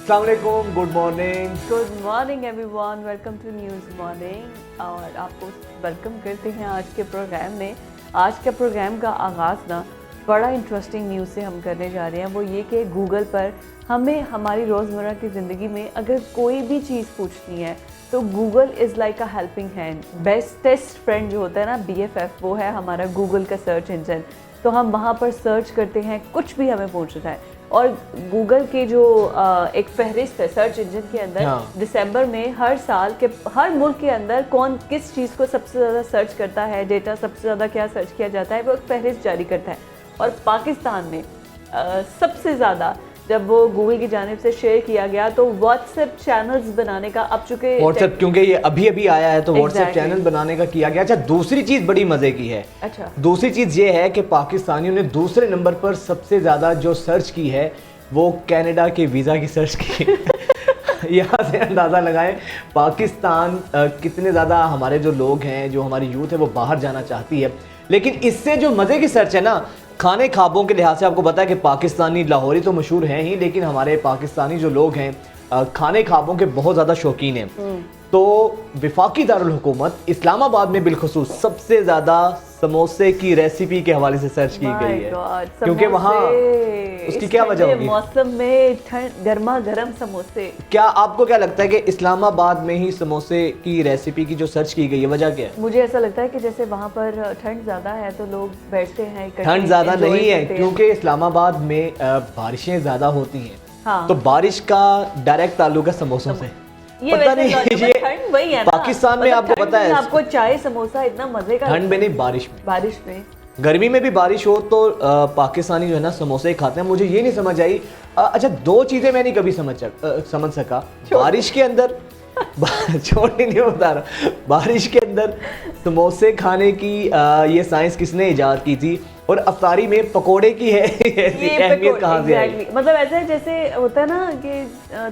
السلام علیکم, good morning. Good morning every one, welcome to news morning. اور آپ کو ویلکم کرتے ہیں آج کے پروگرام میں. آج کے پروگرام کا آغاز نا بڑا انٹرسٹنگ نیوز سے ہم کرنے جا رہے ہیں. وہ یہ کہ گوگل پر ہمیں ہماری روزمرہ کی زندگی میں اگر کوئی بھی چیز پوچھنی ہے تو Google is like a helping hand. Bestest friend جو ہوتا ہے نا, BFF, وہ ہے ہمارا گوگل کا سرچ انجن. تو ہم وہاں پر سرچ کرتے ہیں, کچھ بھی ہمیں پوچھنا ہے. اور گوگل کے جو ایک فہرست ہے سرچ انجن کے اندر, دسمبر میں ہر سال کے ہر ملک کے اندر کون کس چیز کو سب سے زیادہ سرچ کرتا ہے, ڈیٹا سب سے زیادہ کیا سرچ کیا جاتا ہے, وہ ایک فہرست جاری کرتا ہے. اور پاکستان میں سب سے زیادہ جب وہ گوگل کی جانب سے شیئر کیا گیا تو واٹس ایپ چینلز بنانے کا, اب چونکہ واٹس ایپ کیونکہ یہ ابھی آیا ہے تو واٹس ایپ چینل بنانے کا کیا گیا. اچھا, دوسری چیز بڑی مزے کی ہے. اچھا, دوسری چیز یہ ہے کہ پاکستانیوں نے دوسرے نمبر پر سب سے زیادہ جو سرچ کی ہے وہ کینیڈا کے ویزا کی سرچ کی. یہاں سے اندازہ لگائیں پاکستان کتنے زیادہ ہمارے جو لوگ ہیں, جو ہماری یوتھ ہے وہ باہر جانا چاہتی ہے. لیکن اس سے جو مزے کی سرچ ہے نا, کھانے خوابوں کے لحاظ سے آپ کو پتا ہے کہ پاکستانی لاہوری تو مشہور ہیں ہی, لیکن ہمارے پاکستانی جو لوگ ہیں کھانے خوابوں کے بہت زیادہ شوقین ہیں. تو وفاقی دارالحکومت اسلام آباد میں بالخصوص سب سے زیادہ سموسے کی ریسیپی کے حوالے سے سرچ کی گئی ہے, کیونکہ وہاں اس کی کیا وجہ ہوگی؟ موسم میں گرما گرم سموسے. کیا آپ کو کیا لگتا ہے کہ اسلام آباد میں ہی سموسے کی ریسیپی کی جو سرچ کی گئی ہے وجہ کیا ہے؟ مجھے ایسا لگتا ہے کہ جیسے وہاں پر ٹھنڈ زیادہ ہے تو لوگ بیٹھتے ہیں. ٹھنڈ زیادہ نہیں ہے کیونکہ اسلام آباد میں بارشیں زیادہ ہوتی ہیں, تو بارش کا ڈائریکٹ تعلق ہے سموسوں سے. پتہ نہیں یہ پاکستان میں آپ کو پتا ہے, آپ کو چائے سموسہ اتنا مزے کا, ٹھنڈ میں نہیں بارش میں گرمی میں بھی بارش ہو تو پاکستانی جو ہے نا سموسے کھاتے ہیں. مجھے یہ نہیں سمجھ آئی. اچھا, دو چیزیں میں نہیں کبھی سمجھ سکا. بارش کے اندر چھوڑنے نہیں بتا رہا, بارش کے اندر سموسے کھانے کی یہ سائنس کس نے ایجاد کی تھی, اور افطاری میں پکوڑے کی ہے اہمیت کہاں سے آئی؟ مطلب ایسا ہے جیسے ہوتا ہے نا کہ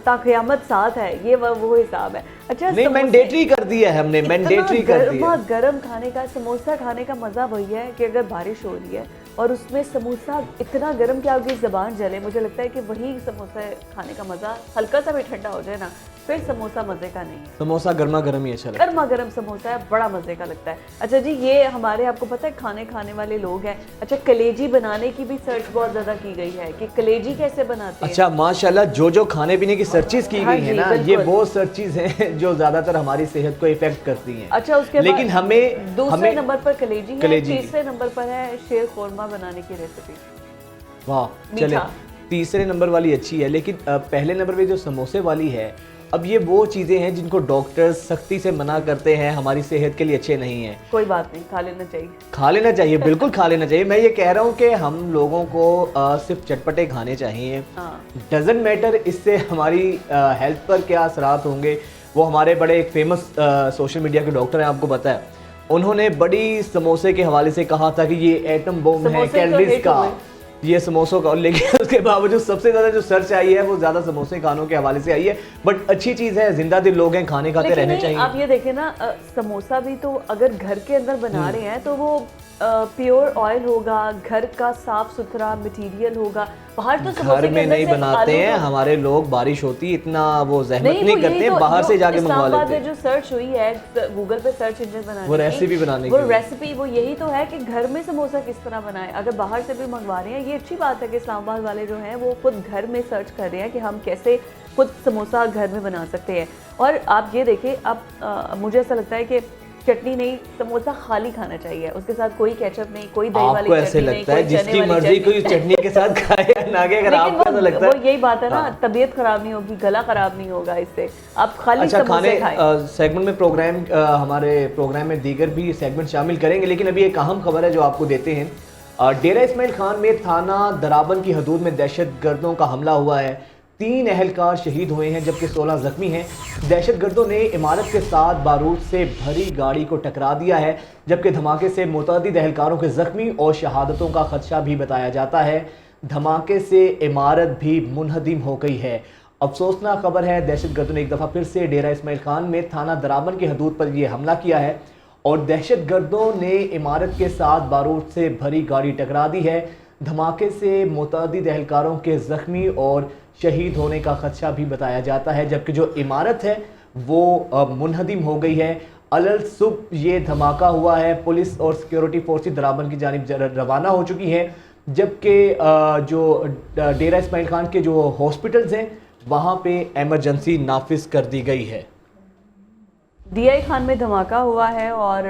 تا قیامت ساتھ ہے, یہ وہ حساب ہے. اچھا, نہیں مینڈیٹری کر دیا ہے ہم نے, مینڈیٹری کر دیا. گرم کھانے کا سموسہ کھانے کا مزہ وہی ہے کہ اگر بارش ہو رہی ہے اور اس میں سموسہ اتنا گرم کہ آپ کی زبان جلے. مجھے لگتا ہے کہ وہی سموسہ کھانے کا مزہ, ہلکا سا بھی ٹھنڈا ہو جائے نا پھر سموسہ مزے کا نہیں ہے. سموسہ گرما گرم ہی اچھا لگتا ہے, گرما گرم سموسہ ہے, بڑا مزے کا لگتا ہے. اچھا جی, یہ ہمارے آپ کو پتہ ہے کھانے والے لوگ ہیں. اچھا, کلیجی بنانے کی بھی سرچ بہت زیادہ کی گئی ہے کہ کلیجی کیسے بناتے ہیں. اچھا ماشاءاللہ, جو کھانے پینے کی سرچز کی گئی ہیں نا, یہ وہ سرچز ہیں جو زیادہ تر ہماری صحت کو افیکٹ کرتی ہیں. اچھا, اس کے لیکن ہمیں دوسرے نمبر پر کلیجی ہے, تیسرے نمبر پر ہے شیر خورما بنانے کی ریسیپی. واہ, چلیں تیسرے نمبر والی اچھی ہے, لیکن پہلے نمبر پہ جو سموسے والی ہے, اب یہ وہ چیزیں ہیں جن کو ڈاکٹر سختی سے منع کرتے ہیں, ہماری صحت کے لیے اچھے نہیں ہیں. کوئی بات نہیں, کھا لینا چاہیے, کھا لینا چاہیے, بالکل کھا لینا چاہیے. میں یہ کہہ رہا ہوں کہ ہم لوگوں کو صرف چٹپٹے کھانے چاہیے. ڈزنٹ میٹر اس سے ہماری ہیلتھ پر کیا اثرات ہوں گے. وہ ہمارے بڑے ایک فیمس سوشل میڈیا کے ڈاکٹر ہیں, آپ کو پتہ ہے, انہوں نے بڑی سموسے کے حوالے سے کہا تھا کہ یہ ایٹم بوم ہے کیلریز کا, یہ سموسوں کا. لیکن اس کے باوجود سب سے زیادہ جو سرچ آئی ہے وہ زیادہ سموسے کھانوں کے حوالے سے آئی ہے. بٹ اچھی چیز ہے, زندہ دل لوگ ہیں, کھانے کھاتے رہنے چاہیے. آپ یہ دیکھیں نا, سموسہ بھی تو اگر گھر کے اندر بنا رہے ہیں تو وہ پیور آئل ہوگا, گھر کا صاف ستھرا مٹیریل ہوگا. باہر تو گھر میں نہیں بناتے ہیں ہمارے لوگ, بارش ہوتی اتنا وہ زحمت نہیں کرتے ہیں, باہر سے جا کے منگوا لیتے ہیں. جو سرچ ہوئی ہے گوگل پہ سرچ انجن بنانے کی, وہ ریسیپی بنانے کی, وہ ریسیپی وہ یہی تو ہے کہ گھر میں سموسہ کس طرح بنائیں. اگر باہر سے بھی منگوا رہے ہیں, یہ اچھی بات ہے کہ اسلام آباد والے جو ہیں وہ خود گھر میں سرچ کر رہے ہیں کہ ہم کیسے خود سموسہ گھر میں بنا سکتے ہیں. اور آپ یہ دیکھیں, اب مجھے ایسا لگتا ہے کہ چٹنی نہیں, سموسہ خالی کھانا چاہیے, اس کے ساتھ کوئی کیچپ نہیں, کوئی دہی والی چٹنی نہیں, کوئی جس کی مرضی کوئی چٹنی کے ساتھ کھائے نہ کہ. اگر آپ کو ایسا لگتا ہے, وہ یہی بات ہے نا, طبیعت خراب نہیں ہوگی, گلا خراب نہیں ہوگا اس سے, آپ خالی سموسے کھائیں. سیگمنٹ میں پروگرام, ہمارے پروگرام میں دیگر بھی سیگمنٹ شامل کریں گے, لیکن ابھی ایک اہم خبر ہے جو آپ کو دیتے ہیں. ڈیرہ اسماعیل خان میں تھانہ درابن کی حدود میں دہشت گردوں کا حملہ ہوا ہے. 3 اہلکار شہید ہوئے ہیں جبکہ 16 زخمی ہیں. دہشت گردوں نے عمارت کے ساتھ بارود سے بھری گاڑی کو ٹکرا دیا ہے, جبکہ دھماکے سے متعدد اہلکاروں کے زخمی اور شہادتوں کا خدشہ بھی بتایا جاتا ہے. دھماکے سے عمارت بھی منہدم ہو گئی ہے. افسوسناک خبر ہے, دہشت گردوں نے ایک دفعہ پھر سے ڈیرہ اسماعیل خان میں تھانہ درابن کی حدود پر یہ حملہ کیا ہے اور دہشت گردوں نے عمارت کے ساتھ بارود سے بھری گاڑی ٹکرا دی ہے. धमाके से मुतअद्दिद एहलकारों के ज़ख्मी और शहीद होने का खदशा भी बताया जाता है, जबकि जो इमारत है वो मुनहदिम हो गई है। अलल सुबह ये धमाका हुआ है। पुलिस और सिक्योरिटी फोर्सेस दराबन की जानिब रवाना हो चुकी हैं, जबकि जो डेरा इस्माइल खान के जो हॉस्पिटल्स हैं वहाँ पे एमरजेंसी नाफिज कर दी गई है। DI खान में धमाका हुआ है और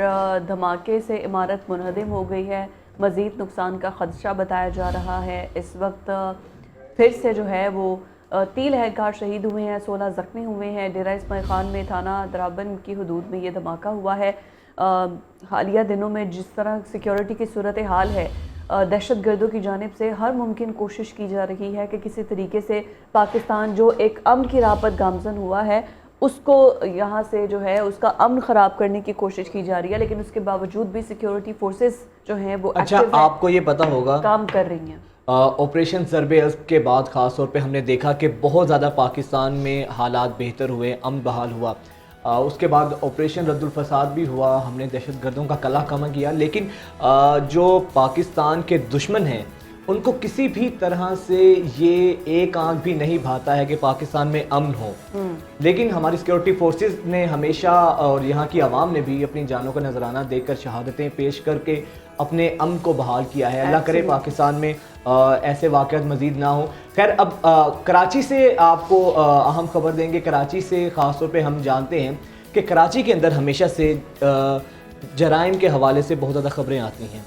धमाके से इमारत मुनहदिम हो गई है। मज़ीद नुकसान का खदशा बताया जा रहा है। इस वक्त फिर से जो है वो 3 एहलकार शहीद हुए हैं, 16 ज़ख्मी हुए हैं। डेरा इस्माइल खान में थाना दराबन की हदूद में ये धमाका हुआ है। हालिया दिनों में जिस तरह सिक्योरिटी की सूरत हाल है, दहशत गर्दों की जानिब से हर मुमकिन कोशिश की जा रही है कि किसी तरीके से पाकिस्तान जो एक अमन की राह पर गामज़न हुआ है उसको यहाँ से जो है उसका अमन ख़राब करने की कोशिश की जा रही है, लेकिन उसके बावजूद भी सिक्योरिटी फोर्सेस जो हैं वो अच्छा, आपको ये पता होगा काम कर रही हैं। ऑपरेशन ज़रब-ए-अज़्ब के बाद ख़ास तौर पे हमने देखा कि बहुत ज़्यादा पाकिस्तान में हालात बेहतर हुए, अमन बहाल हुआ। उसके बाद ऑपरेशन रद्दुल फसाद भी हुआ, हमने दहशत गर्दों का कला कमा किया, लेकिन जो पाकिस्तान के दुश्मन हैं उनको किसी भी तरह से ये एक आंख भी नहीं भाता है कि पाकिस्तान में अमन हो। लेकिन हमारी सिक्योरिटी फोर्सेस ने हमेशा और यहाँ की आवाम ने भी अपनी जानों का नजराना देकर शहादतें पेश करके अपने अमन को बहाल किया है। अल्लाह करे पाकिस्तान में ऐसे वाक़यात मज़ीद ना हो। खैर, अब कराची से आपको अहम खबर देंगे। कराची से ख़ास तौर पे हम जानते हैं कि कराची के अंदर हमेशा से जराइम के हवाले से बहुत ज़्यादा खबरें आती हैं।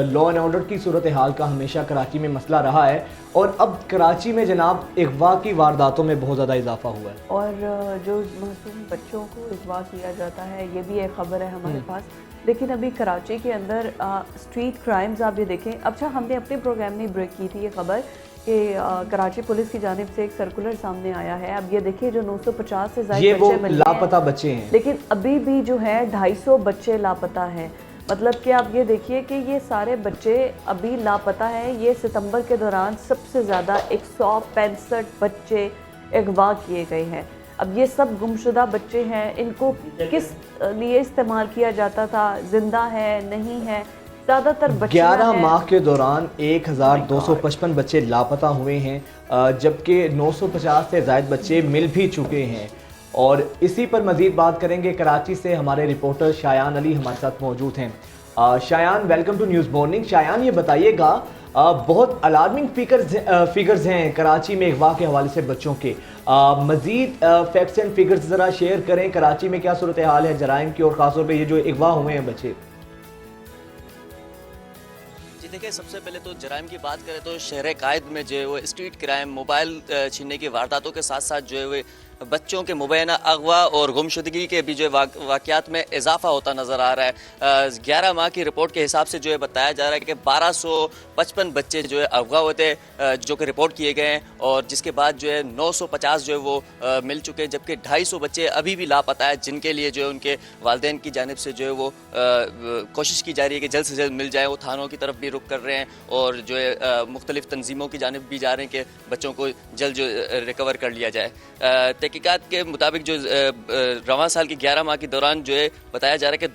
लॉ एंड ऑर्डर की सूरत हाल का हमेशा कराची में मसला रहा है और अब कराची में जनाब अगवा की वारदातों में बहुत ज़्यादा इजाफा हुआ है और जो मासूम बच्चों को अगवा किया जाता है, ये भी एक ख़बर है हमारे पास। लेकिन अभी कराची के अंदर स्ट्रीट क्राइम्स आप ये देखें। अच्छा, हमने अपने प्रोग्राम में ब्रेक की थी ये खबर कि कराची पुलिस की जानिब से एक सर्कुलर सामने आया है। अब ये देखिए, जो 950 से ज़्यादा बच्चे मिले लापता बच्चे हैं, लेकिन अभी भी जो है 250 बच्चे लापता हैं। मतलब कि आप ये देखिए कि ये सारे बच्चे अभी लापता हैं। ये सितंबर के दौरान सबसे ज़्यादा 165 बच्चे अगवा किए गए हैं। अब ये सब गुमशुदा बच्चे हैं, इनको किस लिए इस्तेमाल किया जाता था, जिंदा है नहीं है, ज़्यादातर बच्चे 11 माह के दौरान 1255 बच्चे लापता हुए हैं, जबकि 950 से ज़ायद बच्चे मिल भी चुके हैं। और इसी पर मज़ीद बात करेंगे। कराची से हमारे रिपोर्टर शायान अली हमारे साथ मौजूद हैं। Shayan, welcome to news morning. Shayan, ये बताइएगा, बहुत अलार्मिंग फिगर्स हैं कराची में अगवा के हवाले से बच्चों के। मज़ीद फैक्ट्स एंड फिगर्स ज़रा शेयर करें। कराची में क्या सूरत हाल है जराइम की और ख़ासतौर पर ये जो अगवा हुए हैं बच्चे? देखिए, सबसे पहले तो जराइम की बात करें तो शहर कायद में जो है वो स्ट्रीट क्राइम, मोबाइल छीनने की वारदातों के साथ साथ जो है वो बच्चों के मुबैना अगवा और गुमशुदगी के भी जो वाक़यात में इजाफा होता नज़र आ रहा है। 11 माह की रिपोर्ट के हिसाब से जो है बताया जा रहा है कि 1255 बच्चे जो है अगवा होते जो कि रिपोर्ट किए गए हैं, और जिसके बाद जो है 950 जो है वो मिल चुके हैं, जबकि 250 बच्चे अभी भी लापता है, जिनके लिए जो है उनके वालिदैन की जानिब से जो है वो कोशिश की जा रही है कि जल्द से जल्द मिल जाए। वो थानों की तरफ भी रुख कर रहे हैं और जो है मुख्तलिफ तंजीमों की जानिब भी जा रहे हैं कि बच्चों को जल्द जो रिकवर कर लिया जाए। तहकीकात के मुताबिक जो रवां साल की 11 माह के दौरान जो है बताया जा रहा है कि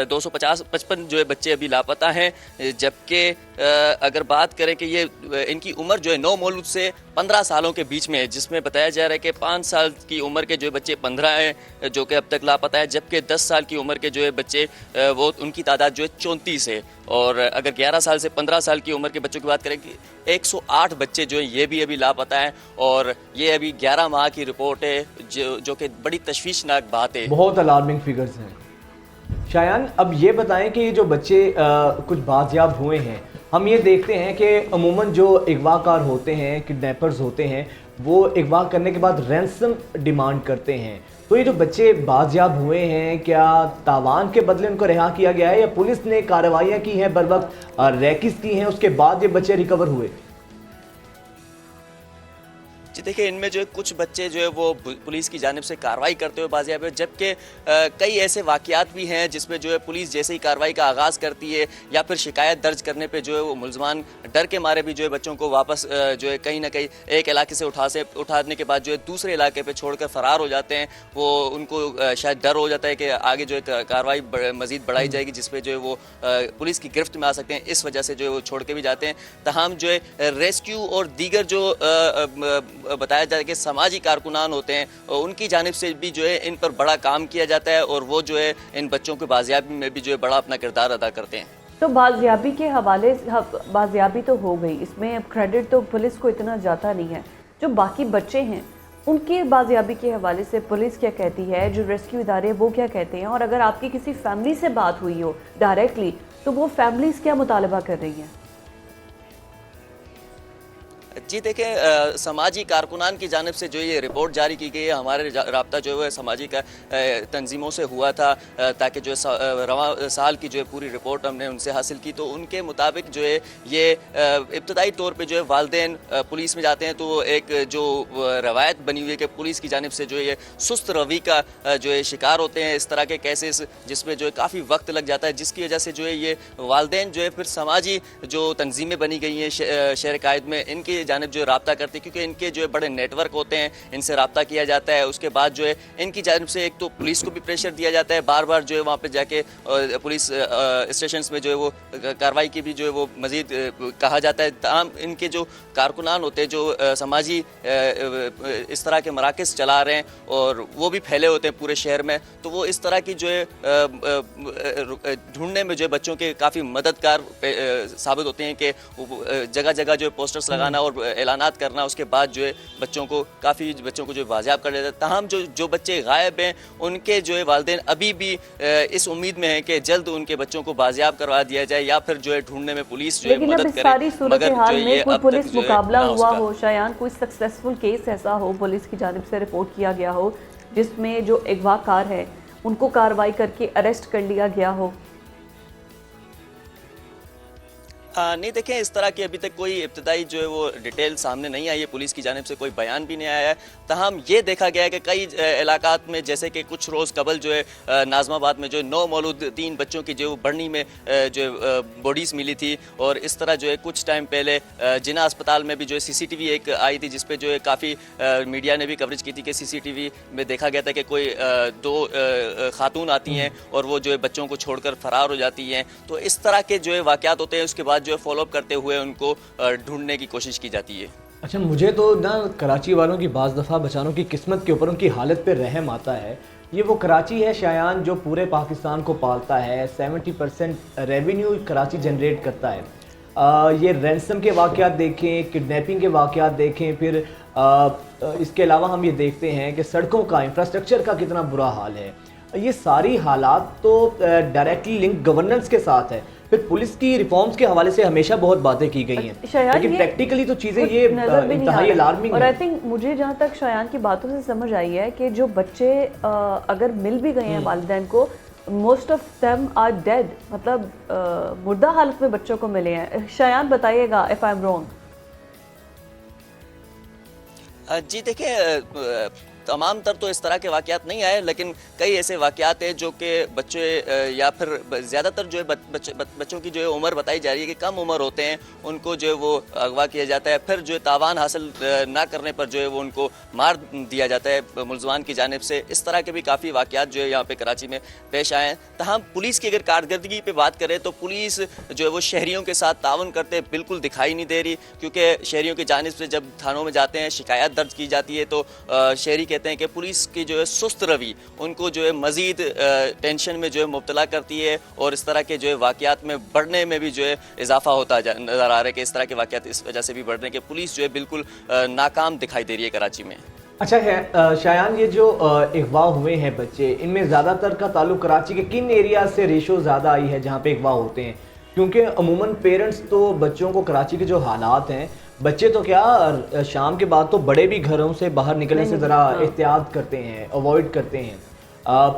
255 जो है बच्चे अभी लापता हैं, जबकि अगर बात करें कि ये इनकी उम्र जो है 9 मौलूद से 15 सालों के बीच में है, जिसमें बताया जा रहा है कि 5 साल की उम्र के जो बच्चे 15 हैं जो कि अब तक लापता है, जबकि 10 साल की उम्र के जो है बच्चे वो उनकी तादाद जो है 34 है। और अगर 11 साल से 15 साल की उम्र के बच्चों की बात करें कि 108 बच्चे जो हैं ये भी अभी लापता हैं, और ये अभी 11 माह की रिपोर्ट है जो कि बड़ी तशवीशनाक बात है। बहुत अलार्मिंग फिगर्स हैं। शायान, अब ये बताएं कि ये जो बच्चे कुछ बाजियाब हुए हैं, हम ये देखते हैं कि अमूमन जो अगवाकार होते हैं, किडनैपर्स होते हैं, वो अगवा करने के बाद रैंसम डिमांड करते हैं। तो ये जो बच्चे बाजियाब हुए हैं, क्या तावान के बदले उनको रिहा किया गया है या पुलिस ने कार्रवाइयाँ की हैं, बर वक्त रैकिस की हैं, उसके बाद ये बच्चे रिकवर हुए? جی دیکھیں ان میں جو ہے کچھ بچے جو ہے وہ پولیس کی جانب سے کارروائی کرتے ہوئے بازیاب ہے، جبکہ کئی ایسے واقعات بھی ہیں جس میں جو ہے پولیس جیسے ہی کارروائی کا آغاز کرتی ہے یا پھر شکایت درج کرنے پہ جو ہے وہ ملزمان ڈر کے مارے بھی جو ہے بچوں کو واپس جو ہے کہیں نہ کہیں ایک علاقے سے اٹھانے کے بعد جو ہے دوسرے علاقے پہ چھوڑ کر فرار ہو جاتے ہیں. وہ ان کو شاید ڈر ہو جاتا ہے کہ آگے جو ہے کارروائی مزید بڑھائی جائے گی جس پہ جو ہے وہ پولیس کی گرفت میں آ سکتے ہیں، اس وجہ سے جو ہے وہ چھوڑ کے بھی جاتے ہیں. تاہم جو ہے ریسکیو اور دیگر جو بتایا جاتا ہے کہ سماجی کارکنان ہوتے ہیں ان کی جانب سے بھی جو ہے ان پر بڑا کام کیا جاتا ہے اور وہ جو ہے ان بچوں کی بازیابی میں بھی جو ہے بڑا اپنا کردار ادا کرتے ہیں. تو بازیابی کے حوالے بازیابی تو ہو گئی، اس میں اب کریڈٹ تو پولیس کو اتنا جاتا نہیں ہے. جو باقی بچے ہیں ان کے بازیابی کے حوالے سے پولیس کیا کہتی ہے، جو ریسکیو ادارے وہ کیا کہتے ہیں، اور اگر آپ کی کسی فیملی سے بات ہوئی ہو ڈائریکٹلی تو وہ فیملیز کیا مطالبہ کر رہی ہیں؟ جی دیکھیں سماجی کارکنان کی جانب سے جو یہ رپورٹ جاری کی گئی ہے، ہمارے رابطہ جو ہے سماجی تنظیموں سے ہوا تھا تاکہ جو رواں سال کی جو ہے پوری رپورٹ ہم نے ان سے حاصل کی. تو ان کے مطابق جو ہے یہ ابتدائی طور پہ جو ہے والدین پولیس میں جاتے ہیں تو ایک جو روایت بنی ہوئی ہے کہ پولیس کی جانب سے جو ہے یہ سست روی کا جو ہے شکار ہوتے ہیں، اس طرح کے کیسز جس میں جو ہے کافی وقت لگ جاتا ہے، جس کی وجہ سے جو ہے یہ والدین جو ہے پھر سماجی جو تنظیمیں بنی گئی ہیں شہر قائد میں ان کی جانب جو رابطہ کرتے ہیں، کیونکہ ان کے جو ہے بڑے نیٹ ورک ہوتے ہیں، ان سے رابطہ کیا جاتا ہے. اس کے بعد جو ہے ان کی جانب سے ایک تو پولیس کو بھی پریشر دیا جاتا ہے، بار بار جو ہے وہاں پہ جا کے پولیس اسٹیشنز میں جو ہے وہ کارروائی کی بھی جو ہے وہ مزید کہا جاتا ہے. تاہم ان کے جو کارکنان ہوتے ہیں جو سماجی اس طرح کے مراکز چلا رہے ہیں اور وہ بھی پھیلے ہوتے ہیں پورے شہر میں، تو وہ اس طرح کی جو ہے ڈھونڈنے میں جو ہے بچوں کے کافی مددگار ثابت ہوتے ہیں کہ جگہ جگہ جو ہے پوسٹرز لگانا اور اعلانات کرنا، اس کے بعد جو ہے کافی بچوں کو جو بازیاب کر لیتا ہے. تاہم جو بچے غائب ہیں ان کے جو ہے والدین ابھی بھی اس امید میں ہیں کہ جلد ان کے بچوں کو بازیاب کروا دیا جائے یا پھر جو ہے ڈھونڈنے میں پولیس جو ہے لیکن اب مدد اس کرے. ساری صورتحال میں کوئی پولیس مقابلہ ہوا ہو شایان، کوئی سکسیسفل کیس ایسا ہو پولیس کی جانب سے رپورٹ کیا گیا ہو جس میں جو اغوا کار ہے ان کو کارروائی کر کے اریسٹ کر لیا گیا ہو؟ نہیں دیکھیں اس طرح کی ابھی تک کوئی ابتدائی جو ہے وہ ڈیٹیل سامنے نہیں آئی ہے، پولیس کی جانب سے کوئی بیان بھی نہیں آیا ہے. تاہم یہ دیکھا گیا ہے کہ کئی علاقات میں جیسے کہ کچھ روز قبل جو ہے ناظم آباد میں جو ہے 9 مولود 3 بچوں کی جو بڑھنی میں جو باڈیز ملی تھی، اور اس طرح جو ہے کچھ ٹائم پہلے جناح اسپتال میں بھی جو ہے CCTV ایک آئی تھی جس پہ جو ہے کافی میڈیا نے بھی کوریج کی تھی کہ CCTV میں دیکھا گیا تھا کہ کوئی 2 خاتون آتی ہیں اور وہ جو ہے بچوں کو چھوڑ کر فرار ہو جاتی ہیں. تو اس طرح کے جو ہے واقعات ہوتے ہیں، اس کے بعد جو ہے فالو اپ کرتے ہوئے ان کو ڈھونڈنے کی کوشش کی جاتی ہے. اچھا مجھے تو نا کراچی والوں کی بعض دفعہ بچانوں کی قسمت کے اوپر ان کی حالت پہ رحم آتا ہے. یہ وہ کراچی ہے شایان جو پورے پاکستان کو پالتا ہے، 70% ریونیو کراچی جنریٹ کرتا ہے. یہ رینسم کے واقعات دیکھیں، کڈنیپنگ کے واقعات دیکھیں، پھر اس کے علاوہ ہم یہ دیکھتے ہیں کہ سڑکوں کا انفراسٹرکچر کا کتنا برا حال ہے. یہ ساری حالات تو ڈائریکٹلی لنک گورننس کے ساتھ ہے. پھر پولیس کی ریفارمز کے حوالے سے ہمیشہ بہت باتیں کی گئی ہیں، لیکن پریکٹیکلی تو چیزیں یہ انتہائی الارمنگ ہیں. اور آئی تھنک مجھے جہاں تک شایان کی باتوں سے سمجھ آئی ہے کہ جو بچے اگر مل بھی گئے ہیں والدین کو، most of them are dead, مطلب مردہ حالت میں بچوں کو ملے ہیں. شایان بتائیے گا اف آئی ایم رانگ. جی دیکھیں تمام تر تو اس طرح کے واقعات نہیں آئے، لیکن کئی ایسے واقعات ہیں جو کہ بچے یا پھر زیادہ تر جو ہے بچوں کی جو ہے عمر بتائی جا رہی ہے کہ کم عمر ہوتے ہیں، ان کو جو ہے وہ اغوا کیا جاتا ہے، پھر جو ہے تاوان حاصل نہ کرنے پر جو ہے وہ ان کو مار دیا جاتا ہے ملزمان کی جانب سے. اس طرح کے بھی کافی واقعات جو ہے یہاں پہ کراچی میں پیش آئے ہیں. تاہم پولیس کی اگر کارکردگی پہ بات کریں تو پولیس جو ہے وہ شہریوں کے ساتھ تعاون کرتے بالکل دکھائی نہیں دے رہی، کیونکہ شہریوں کی جانب سے جب تھانوں میں جاتے ہیں شکایت درج کی جاتی ہے تو شہری کہتے ہیں کہ پولیس کی جو ہے سست روی ان کو جو ہے مزید ٹینشن میں جو ہے مبتلا کرتی ہے، اور اس طرح کے جو ہے واقعات میں بڑھنے میں بھی جو ہے اضافہ ہوتا نظر آ رہا ہے کہ اس طرح کے واقعات اس وجہ سے بھی بڑھ رہے ہیں کہ پولیس جو ہے بالکل ناکام دکھائی دے رہی ہے کراچی میں. اچھا ہے شایان، یہ جو اغوا ہوئے ہیں بچے، ان میں زیادہ تر کا تعلق کراچی کے کن ایریاز سے ریشو زیادہ آئی ہے جہاں پہ اغوا ہوتے ہیں؟ کیونکہ عموماً پیرنٹس تو بچوں کو کراچی کے جو حالات ہیں، بچے تو کیا شام کے بعد تو بڑے بھی گھروں سے باہر نکلنے سے ذرا احتیاط کرتے ہیں، اوائڈ کرتے ہیں.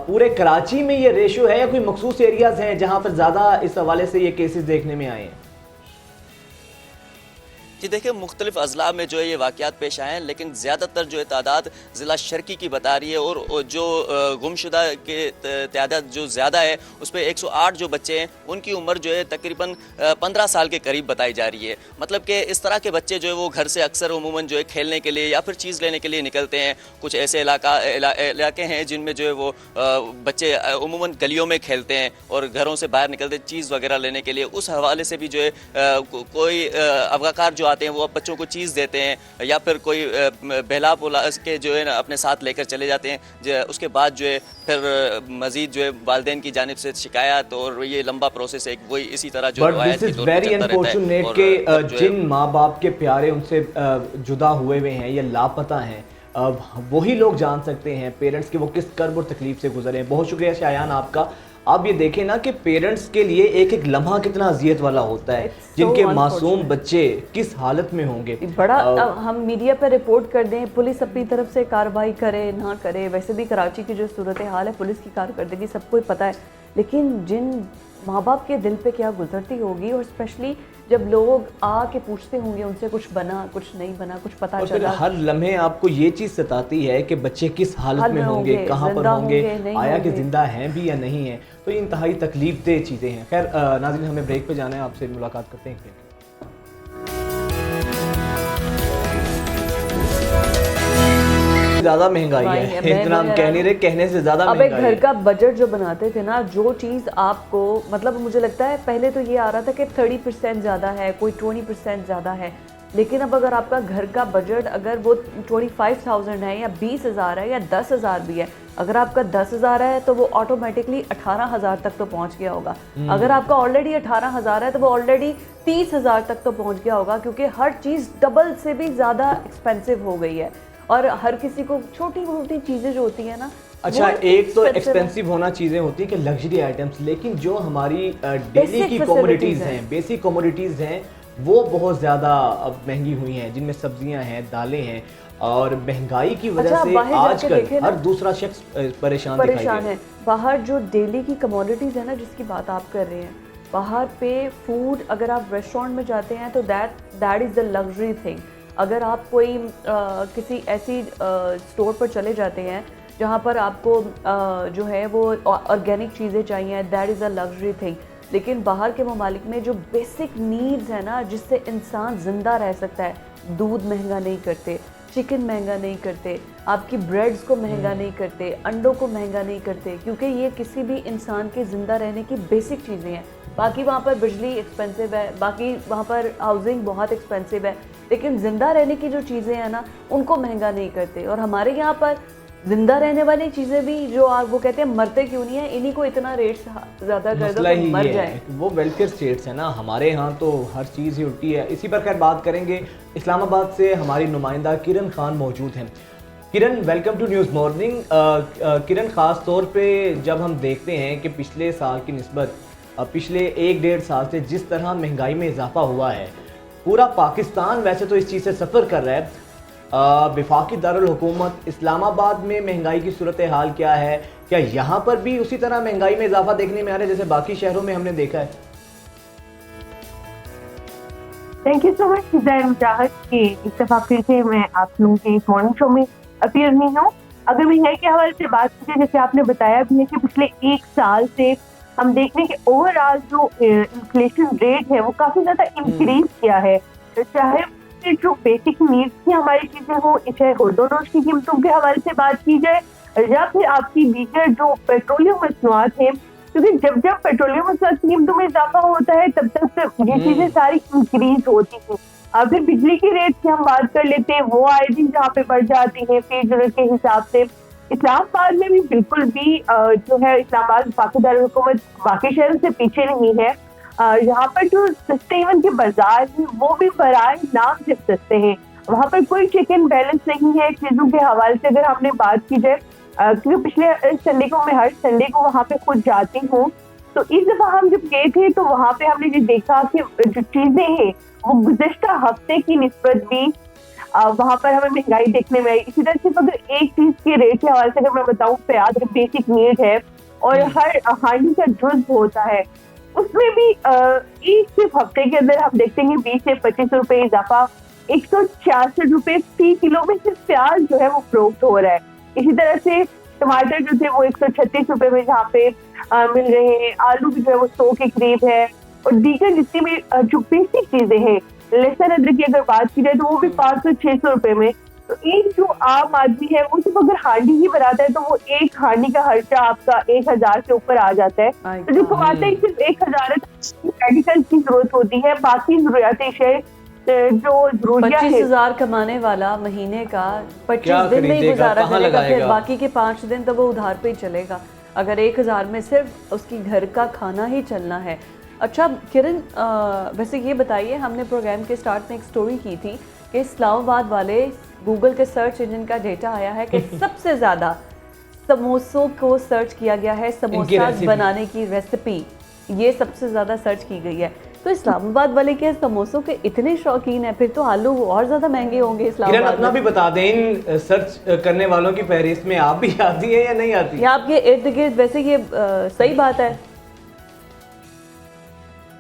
پورے کراچی میں یہ ریشو ہے یا کوئی مخصوص ایریاز ہیں جہاں پر زیادہ اس حوالے سے یہ کیسز دیکھنے میں آئے ہیں؟ جی دیکھیں مختلف اضلاع میں جو ہے یہ واقعات پیش آئے ہیں، لیکن زیادہ تر جو ہے تعداد ضلع شرقی کی بتا رہی ہے، اور جو گمشدہ کے تعداد جو زیادہ ہے اس پہ 108 جو بچے ہیں ان کی عمر جو ہے تقریباً 15 سال کے قریب بتائی جا رہی ہے. مطلب کہ اس طرح کے بچے جو ہے وہ گھر سے اکثر عموماً جو ہے کھیلنے کے لیے یا پھر چیز لینے کے لیے نکلتے ہیں. کچھ ایسے علاقے ہیں جن میں جو ہے وہ بچے عموماً گلیوں میں کھیلتے ہیں اور گھروں سے باہر نکلتے ہیں چیز وغیرہ لینے کے لیے. اس حوالے سے بھی جو ہے کوئی اغواکار جو آتے ہیں وہ بچوں کو چیز دیتے ہیں یا پھر کوئی بہلا بولا کے جو ہے نا اپنے ساتھ لے کر چلے جاتے ہیں. اس کے بعد جو ہے پھر مزید جو ہے والدین کی جانب سے شکایت اور یہ لمبا پروسیس ہے وہی اسی طرح جو روایت کے طور پر چلتا رہتا ہے. کہ جن ماں باپ کے پیارے ان سے جدا ہوئے ہوئے ہیں یا لاپتہ ہیں وہی لوگ جان سکتے ہیں پیرنٹس کے وہ کس کرب اور تکلیف سے گزرے ہیں. بہت شکریہ شایان آپ کا. آپ یہ دیکھیں نا کہ پیرنٹس کے لیے ایک ایک لمحہ کتنا اذیت والا ہوتا ہے, جن کے معصوم بچے کس حالت میں ہوں گے. بڑا ہم میڈیا پہ رپورٹ کر دیں, پولیس اپنی طرف سے کارروائی کرے نہ کرے, ویسے بھی کراچی کی جو صورتحال ہے پولیس کی کارکردگی سب کو پتہ ہے, لیکن جن ماں باپ کے دل پہ کیا گزرتی ہوگی, اور اسپیشلی جب لوگ آ کے پوچھتے ہوں گے ان سے کچھ بنا کچھ نہیں بنا کچھ پتہ چلا, ہر لمحے آپ کو یہ چیز ستاتی ہے کہ بچے کس حالت میں ہوں گے, کہاں پر ہوں گے, آیا کہ زندہ ہیں بھی یا نہیں ہیں. تو یہ انتہائی تکلیف دہ چیزیں ہیں. خیر ناظرین ہمیں بریک پہ جانا ہے, آپ سے ملاقات کرتے ہیں. زیادہ مہنگائی ہے, اتنا ہم کہہ نہیں رہے, کہنے سے زیادہ اب مہنگائی ایک گھر کا بجٹ جو بناتے تھے نا, جو چیز آپ کو مطلب مجھے لگتا ہے پہلے تو یہ آ رہا تھا کہ 30% زیادہ ہے, کوئی 20% زیادہ ہے, لیکن اب اگر آپ کا گھر کا بجٹ اگر وہ 25,000 ہے یا 20,000 ہے یا 10,000 بھی ہے, اگر آپ کا 10,000 ہے تو وہ آٹومیٹکلی 18,000 تک تو پہنچ گیا ہوگا. اگر آپ کا آلریڈی 18,000 ہے تو وہ آلریڈی 30,000 تک تو پہنچ گیا ہوگا, کیونکہ ہر چیز ڈبل سے بھی زیادہ ایکسپینسو ہو گئی ہے. اور ہر کسی کو چھوٹی موٹی چیزیں جو ہوتی ہیں نا, اچھا ایک تو ایکسپینسو ہونا چیزیں ہوتی ہیں کہ لگژری آئٹمس, لیکن جو ہماری ڈیلی کی کوموڈیٹیز ہیں, بیسک کوموڈیٹیز ہیں, وہ بہت زیادہ اب مہنگی ہوئی ہیں, جن میں سبزیاں ہیں, دالیں ہیں, اور مہنگائی کی وجہ سے آج کل ہر دوسرا شخص پریشان ہے. باہر جو ڈیلی کی کموڈیٹیز ہیں نا جس کی بات آپ کر رہے ہیں, باہر پہ فوڈ اگر آپ ریسٹورینٹ میں جاتے ہیں تو that is the luxury thing. اگر آپ کوئی کسی ایسی اسٹور پر چلے جاتے ہیں جہاں پر آپ کو جو ہے وہ آرگینک چیزیں چاہیے, that is a luxury thing. لیکن باہر کے ممالک میں جو بیسک نیڈز ہیں نا جس سے انسان زندہ رہ سکتا ہے, دودھ مہنگا نہیں کرتے, چکن مہنگا نہیں کرتے, آپ کی بریڈز کو مہنگا نہیں کرتے, انڈوں کو مہنگا نہیں کرتے, کیونکہ یہ کسی بھی انسان کے زندہ رہنے کی بیسک چیزیں ہیں. باقی وہاں پر بجلی ایکسپینسو ہے, باقی وہاں پر ہاؤسنگ بہت ایکسپینسو ہے, لیکن زندہ رہنے کی جو چیزیں ہیں نا ان کو مہنگا نہیں کرتے. اور ہمارے یہاں پر زندہ رہنے والی چیزیں بھی جو وہ کہتے ہیں مرتے کیوں نہیں ہیں, انہی کو اتنا ریٹ زیادہ کر دو کہ مر جائیں. وہ ویلفیئر اسٹیٹس ہیں نا, ہمارے ہاں تو ہر چیز ہی الٹی ہے. اسی پر خیر بات کریں گے. اسلام آباد سے ہماری نمائندہ کرن خان موجود ہیں. کرن ویلکم ٹو نیوز مارننگ. کرن خاص طور پہ جب ہم دیکھتے ہیں کہ پچھلے سال کی نسبت پچھلے 1-1.5 سال سے جس طرح مہنگائی میں اضافہ ہوا ہے, پورا پاکستان ویسے تو اس چیز سے سفر کر رہا ہے, وفاقی دارالحکومت اسلام آباد میں مہنگائی کی صورتحال کیا ہے؟ کیا یہاں پر بھی اسی طرح مہنگائی میں اضافہ دیکھنے میں آ رہا ہے جیسے باقی شہروں میں ہم نے دیکھا ہے؟ تھینک یو سو مچ زیر مجاہد کی اس دفعہ پھر سے میں آپ لوگوں کے اس مارننگ شو میں اپیئر نہیں ہوں. اگر مہنگائی کے حوالے سے بات کی جیسے آپ نے بتایا بھی ہے کہ پچھلے 1 سال سے ہم دیکھ رہے ہیں کہ اوور آل جو انفلیشن ریٹ ہے وہ کافی زیادہ انکریز کیا ہے. چاہے جو بیسک نیڈس کی ہماری چیزیں ہوں, چاہے خوردونوش کی قیمتوں کے حوالے سے بات کی جائے یا پھر آپ کی دیگر جو پیٹرولیم مصنوعات ہیں, کیونکہ جب پیٹرولیم مصنوعات کی قیمتوں میں اضافہ ہوتا ہے تب تک یہ چیزیں ساری انکریز ہوتی ہیں. اور پھر بجلی کی ریٹ کی ہم بات کر لیتے ہیں, وہ آئے دن جہاں پہ بڑھ جاتی ہیں فی یونٹ کے حساب سے. اسلام آباد میں بھی بالکل بھی جو ہے اسلام آباد وفاقی دارالحکومت باقی شہروں سے پیچھے نہیں ہے. یہاں پر جو سستے ایون کے بازار ہیں وہ بھی برائے نام صرف سستے ہیں. وہاں پر کوئی چیک اینڈ بیلنس نہیں ہے چیزوں کے حوالے سے. اگر ہم نے بات کی جائے کیونکہ پچھلے سنڈے کو میں ہر سنڈے کو وہاں پہ خود جاتی ہوں, تو اس دفعہ ہم جب گئے تھے تو وہاں پہ ہم نے یہ دیکھا کہ جو چیزیں ہیں وہ گزشتہ ہفتے کی نسبت بھی وہاں پر ہمیں مہنگائی دیکھنے میں آئی. اسی طرح صرف اگر ایک چیز کے ریٹ کے حوالے سے اگر میں بتاؤں, پیاز بیسک نیڈ ہے اور ہر ہانڈی کا جز ہوتا ہے, اس میں بھی ایک صرف ہفتے کے اندر ہم دیکھتے ہیں 20 سے 25 روپے اضافہ, 166 روپے فی کلو میں صرف پیاز جو ہے وہ فروخت ہو رہا ہے. اسی طرح سے ٹماٹر جو تھے وہ 136 روپے میں جہاں پہ مل رہے ہیں, آلو بھی جو ہے وہ 100 کے قریب ہے, اور دیگر جتنی بھی جو بیسک چیزیں ہیں, لہسن ادرک کی اگر بات کی جائے تو وہ بھی 500-600 روپے میں. تو ایک جو عام آدمی ہے وہ صرف اگر ہانڈی ہی بناتا ہے تو وہ ایک ہانڈی کا خرچہ آپ کا 1000 سے اوپر آ جاتا ہے. تو جو کماتے ہیں صرف 1000 میڈیکل کی ضرورت ہوتی ہے, باقی ضروریات اشیاء جو ضروریات 25,000 کمانے والا مہینے کا 25 دن میں ہی گزارا کرے گا, پھر باقی کے 5 دن تو وہ ادھار پہ ہی چلے گا, اگر 1000 میں صرف اس کی گھر کا کھانا ہی چلنا ہے. اچھا کرن, ویسے یہ بتائیے, ہم نے پروگرام کے سٹارٹ میں ایک سٹوری کی تھی کہ اسلام آباد والے گوگل کے سرچ انجن کا ڈیٹا آیا ہے کہ سب سے زیادہ سموسوں کو سرچ کیا گیا ہے, سموسا بنانے کی ریسیپی یہ سب سے زیادہ سرچ کی گئی ہے. تو اسلام آباد والے کیا سموسوں کے اتنے شوقین ہیں؟ پھر تو آلو اور زیادہ مہنگے ہوں گے اسلام آباد. اپنا بھی بتا دیں, ان سرچ کرنے والوں کی فہرست میں آپ بھی آتی ہیں یا نہیں آتی؟ یا آپ کے ارد گرد؟ ویسے یہ صحیح بات ہے.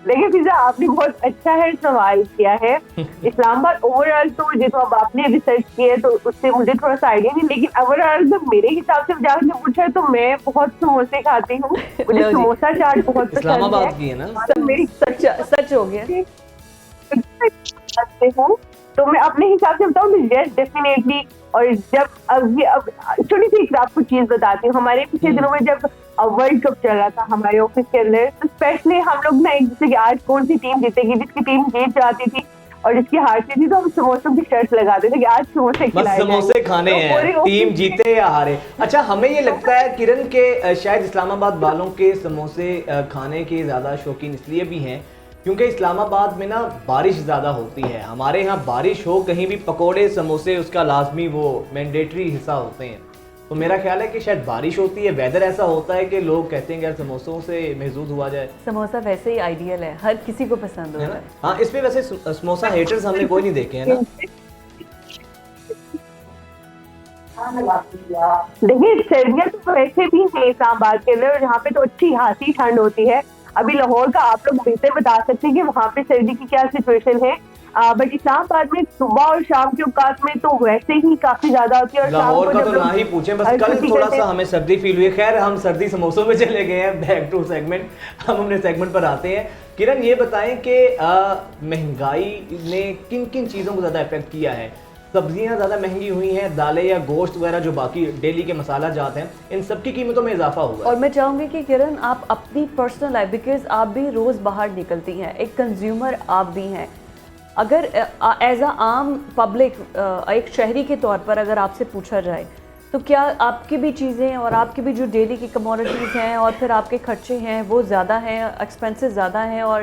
لیکن فضا آپ نے بہت اچھا ہے سوال کیا ہے. اسلام آباد اوور آل تو جو اب آپ نے ریسرچ کیا ہے تو اس سے مجھے تھوڑا سا آئیڈیا نہیں, لیکن اوور آل تو میرے حساب سے جہاں سے پوچھا تو میں بہت سموسے کھاتی ہوں, مجھے سموسا چاٹ بہت اسلام پسند آباد کی ہے نا, میری سچ ہو گیا. ہوں تو میں اپنے حساب سے بتاؤں تو یس ڈیفینیٹلی. اور جب اب چھوٹی سی ایک آپ کو چیز بتاتی ہوں, ہمارے پچھلے دنوں میں جب ورلڈ کپ چل رہا تھا ہمارے آفس کے اندر, تو اسپیشلی ہم لوگ نا ایک دوسرے کی آج کون سی ٹیم جیتے گی, جس کی ٹیم جیت جاتی تھی اور جس کی ہارتی تھی, تو ہم سموسوں کی شرط لگاتے تھے کہ آج سموسے بس سموسے کھانے ہیں, ٹیم جیتے یا ہارے. اچھا ہمیں یہ لگتا ہے کرن کہ شاید اسلام آباد والوں کے سموسے کھانے کے زیادہ شوقین اس لیے بھی ہیں کیونکہ اسلام آباد میں نا بارش زیادہ ہوتی ہے. ہمارے یہاں بارش ہو کہیں بھی پکوڑے سموسے اس کا لازمی وہ مینڈیٹری حصہ ہوتے ہیں. تو میرا خیال ہے کہ شاید بارش ہوتی ہے, ویدر ایسا ہوتا ہے کہ لوگ کہتے ہیں کہ یار سموسوں سے محظوظ ہوا جائے. سموسا ویسے ہی آئیڈیل ہے, ہر کسی کو پسند ہوتا ہے. ہاں اس پہ ویسے سموسا ہیٹرز ہم نے کوئی نہیں دیکھے ہیں نا. دیکھیے سردیاں تو ویسے بھی ہیں اسلام آباد کے اندر, جہاں پہ تو اچھی خاصی ٹھنڈ ہوتی ہے. ابھی لاہور کا آپ لوگ بہتر بتا سکتے ہیں کہ وہاں پہ سردی کی کیا سچویشن ہے, بٹ اسلام آباد میں صبح اور شام کے اوقات میں تو ویسے ہی کافی زیادہ ہوتی ہے. اور لاہور کا تو نہ ہی پوچھیں, بس کل تھوڑا سا ہمیں سردی فیل ہوئی. خیر ہم سردی سموسوں میں چلے گئے ہیں, بیک ٹو سیگمنٹ, ہم اپنے سیگمنٹ پر آتے ہیں. کرن یہ بتائیں کہ مہنگائی نے کن کن چیزوں کو زیادہ افیکٹ کیا ہے؟ سبزیاں زیادہ مہنگی ہوئی ہیں, دالیں یا گوشت وغیرہ جو باقی ڈیلی کے مسالہ جات ہیں, ان سب کی قیمتوں میں اضافہ ہوا ہے. اور میں چاہوں گی کہ کرن آپ اپنی پرسنل لائف, بیکاز آپ بھی روز باہر نکلتی ہیں, ایک کنزیومر آپ بھی ہیں, اگر ایز اے عام پبلک ایک شہری کے طور پر اگر آپ سے پوچھا جائے تو کیا آپ کی بھی چیزیں اور آپ کی بھی جو ڈیلی کی کموڈیٹیز ہیں اور پھر آپ کے خرچے ہیں وہ زیادہ ہیں, ایکسپینسز زیادہ ہیں, اور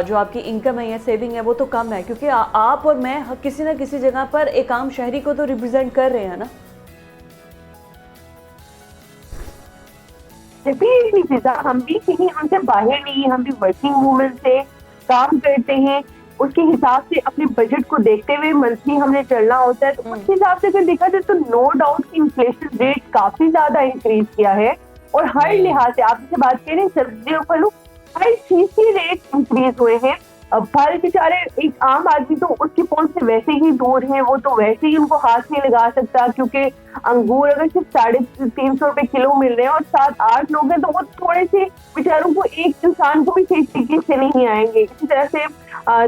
جو آپ کی انکم ہے یا سیونگ ہے وہ تو کم ہے, کیونکہ آپ اور میں کسی نہ کسی جگہ پر ایک عام شہری کو تو ریپرزینٹ کر رہے ہیں نا. ہم بھی کہیں ہم سے باہر نہیں, ہم بھی ورکنگ وومن سے کام کرتے ہیں, اس کے حساب سے اپنے بجٹ کو دیکھتے ہوئے منتھلی ہم نے چلنا ہوتا ہے. تو اس حساب سے اگر دیکھا جائے تو نو ڈاؤٹ کی انفلیشن ریٹ کافی زیادہ انکریز کیا ہے, اور ہر لحاظ سے آپ سے بات کریں سبزیوں پھلوں ہر چیز کی ریٹ انکریز ہوئے ہیں. پھل بیچارے ایک عام آدمی تو اس کی پہنچ سے ویسے ہی دور ہیں, وہ تو ویسے ہی ان کو ہاتھ نہیں لگا سکتا, کیونکہ انگور اگر صرف 350 روپے کلو مل رہے ہیں اور 7-8 لوگ ہیں تو وہ تھوڑے سے بیچاروں کو ایک انسان کو بھی صحیح طریقے سے نہیں آئیں گے. اسی طرح سے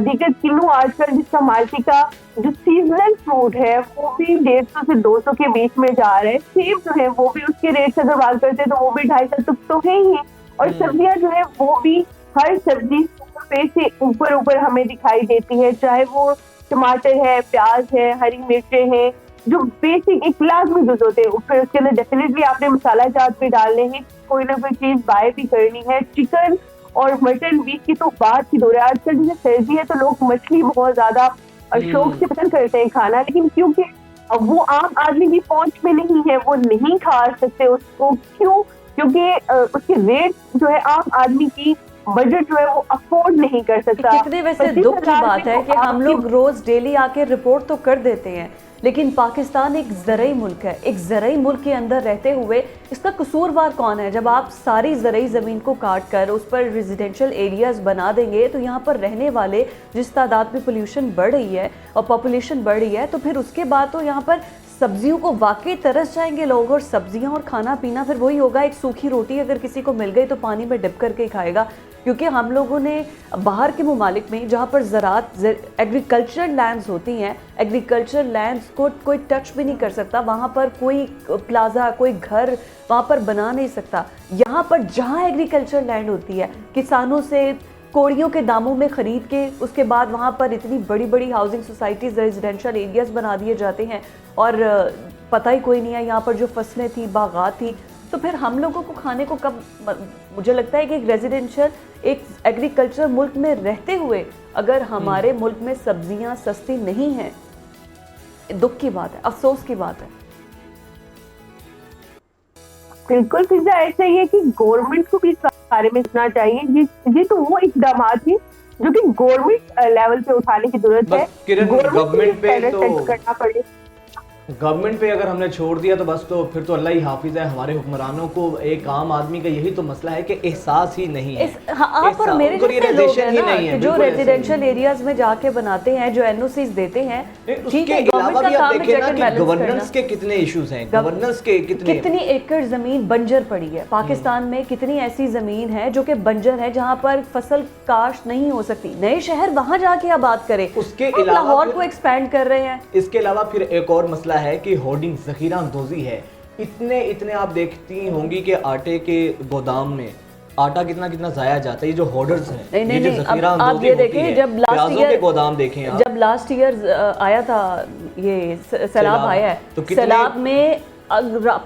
دیگر کلو آج کل جس کا مالٹی کا جو سیزنل فروٹ ہے وہ بھی 150 سے 200 کے بیچ میں جا رہے ہیں. سیب جو ہے وہ بھی اس کے ریٹ سے اگر بات کرتے ہیں تو وہ بھی 250 تک تو ہے ہی, اور سبزیاں جو ہے وہ بھی ہر سبزی 100 روپے سے اوپر ہمیں دکھائی دیتی ہے, چاہے وہ ٹماٹر ہے, پیاز ہے, ہری مرچیں ہیں, جو بیسک ایک لازمی جز ہوتے ہیں. پھر اس کے اندر ڈیفینیٹلی آپ نے مسالہ جات پہ ڈالنے ہیں, کوئی نہ کوئی چیز بائی بھی کرنی ہے. چکن اور مٹن بیف کی تو بات ہی دو رہے, آج کل جیسے سردی ہے تو لوگ مچھلی بہت زیادہ شوق سے پسند کرتے ہیں کھانا, لیکن کیونکہ وہ عام آدمی کی پہنچ میں نہیں ہے, وہ نہیں کھا سکتے اس کو. کیوں؟ کیونکہ اس کے ریٹ جو ہے عام آدمی کی بجٹ جو ہے وہ افورڈ نہیں کر سکتا. کتنے ویسے دکھ کی بات ہے کہ ہم لوگ روز ڈیلی آ کے رپورٹ تو کر دیتے ہیں, لیکن پاکستان ایک زرعی ملک ہے. ایک زرعی ملک کے اندر رہتے ہوئے اس کا قصوروار کون ہے؟ جب آپ ساری زرعی زمین کو کاٹ کر اس پر ریزیڈینشیل ایریاز بنا دیں گے تو یہاں پر رہنے والے جس تعداد میں پولیوشن بڑھ رہی ہے اور پاپولیشن بڑھ رہی ہے تو پھر اس کے بعد تو یہاں پر سبزیوں کو واقعی ترس جائیں گے لوگ, اور سبزیاں اور کھانا پینا پھر وہی ہوگا, ایک سوکھی روٹی اگر کسی کو مل گئی تو پانی میں ڈپ کر کے کھائے گا. کیونکہ ہم لوگوں نے باہر کے ممالک میں جہاں پر زراعت ایگریکلچرل لینڈز ہوتی ہیں, ایگریکلچرل لینڈز کو کوئی ٹچ بھی نہیں کر سکتا, وہاں پر کوئی پلازا کوئی گھر وہاں پر بنا نہیں سکتا. یہاں پر جہاں ایگریکلچر لینڈ ہوتی ہے کسانوں سے کوڑیوں کے داموں میں خرید کے اس کے بعد وہاں پر اتنی بڑی بڑی ہاؤسنگ سوسائٹیز ریزیڈینشیل ایریاز بنا دیے جاتے ہیں اور پتہ ہی کوئی نہیں ہے یہاں پر جو فصلیں تھیں باغات تھی. تو پھر ہم لوگوں کو کھانے کو کب, مجھے لگتا ہے کہ ایک ریزیڈینشیل ایک ایگریکلچر ملک میں رہتے ہوئے اگر ہمارے ملک میں سبزیاں سستی نہیں ہیں, دکھ کی بات ہے, افسوس کی بات ہے. بالکل فضا, ایسا ہی ہے کہ گورنمنٹ کو بھی اس بارے میں سوچنا چاہیے. یہ تو وہ اقدامات ہیں جو کہ گورنمنٹ لیول پہ اٹھانے کی ضرورت ہے. گورنمنٹ پہ تو کرنا پڑے. گورنمنٹ پہ اگر ہم نے چھوڑ دیا تو بس تو پھر تو اللہ ہی حافظ ہے. ہمارے حکمرانوں کو ایک عام آدمی کا یہی تو مسئلہ ہے کہ احساس ہی نہیں ہے. آپ اور میرے جیسے لوگ ہیں نا کہ جو ریزیڈینشیل ایریاز میں جا کے بناتے ہیں, جو این او سیز دیتے ہیں, ٹھیک ہے, علاوہ بھی آپ دیکھیں نا کہ گورننس کے کتنے ایشوز ہیں, گورننس کے کتنی ایکڑ زمین بنجر پڑی ہے پاکستان میں, کتنی ایسی زمین ہے جو کہ بنجر ہے جہاں پر فصل کاشت نہیں ہو سکتی. نئے شہر وہاں جا کے آباد کرے, اس کے علاوہ لاہور کو ایکسپینڈ کر رہے ہیں. اس کے علاوہ پھر ایک اور مسئلہ ہے کہ ہورڈنگ ذخیرہ اندوزی ہے. اتنے آپ دیکھتی ہوں گی کہ آٹے کے گودام میں آٹا کتنا ضائع جاتا ہے. یہ جو ہورڈرز ہیں, یہ جو ذخیرہ اندوزی ہوتی ہے, پیازوں کے گودام دیکھیں آپ, جب لاسٹ ایئر آیا تھا یہ سیلاب آیا ہے, سیلاب میں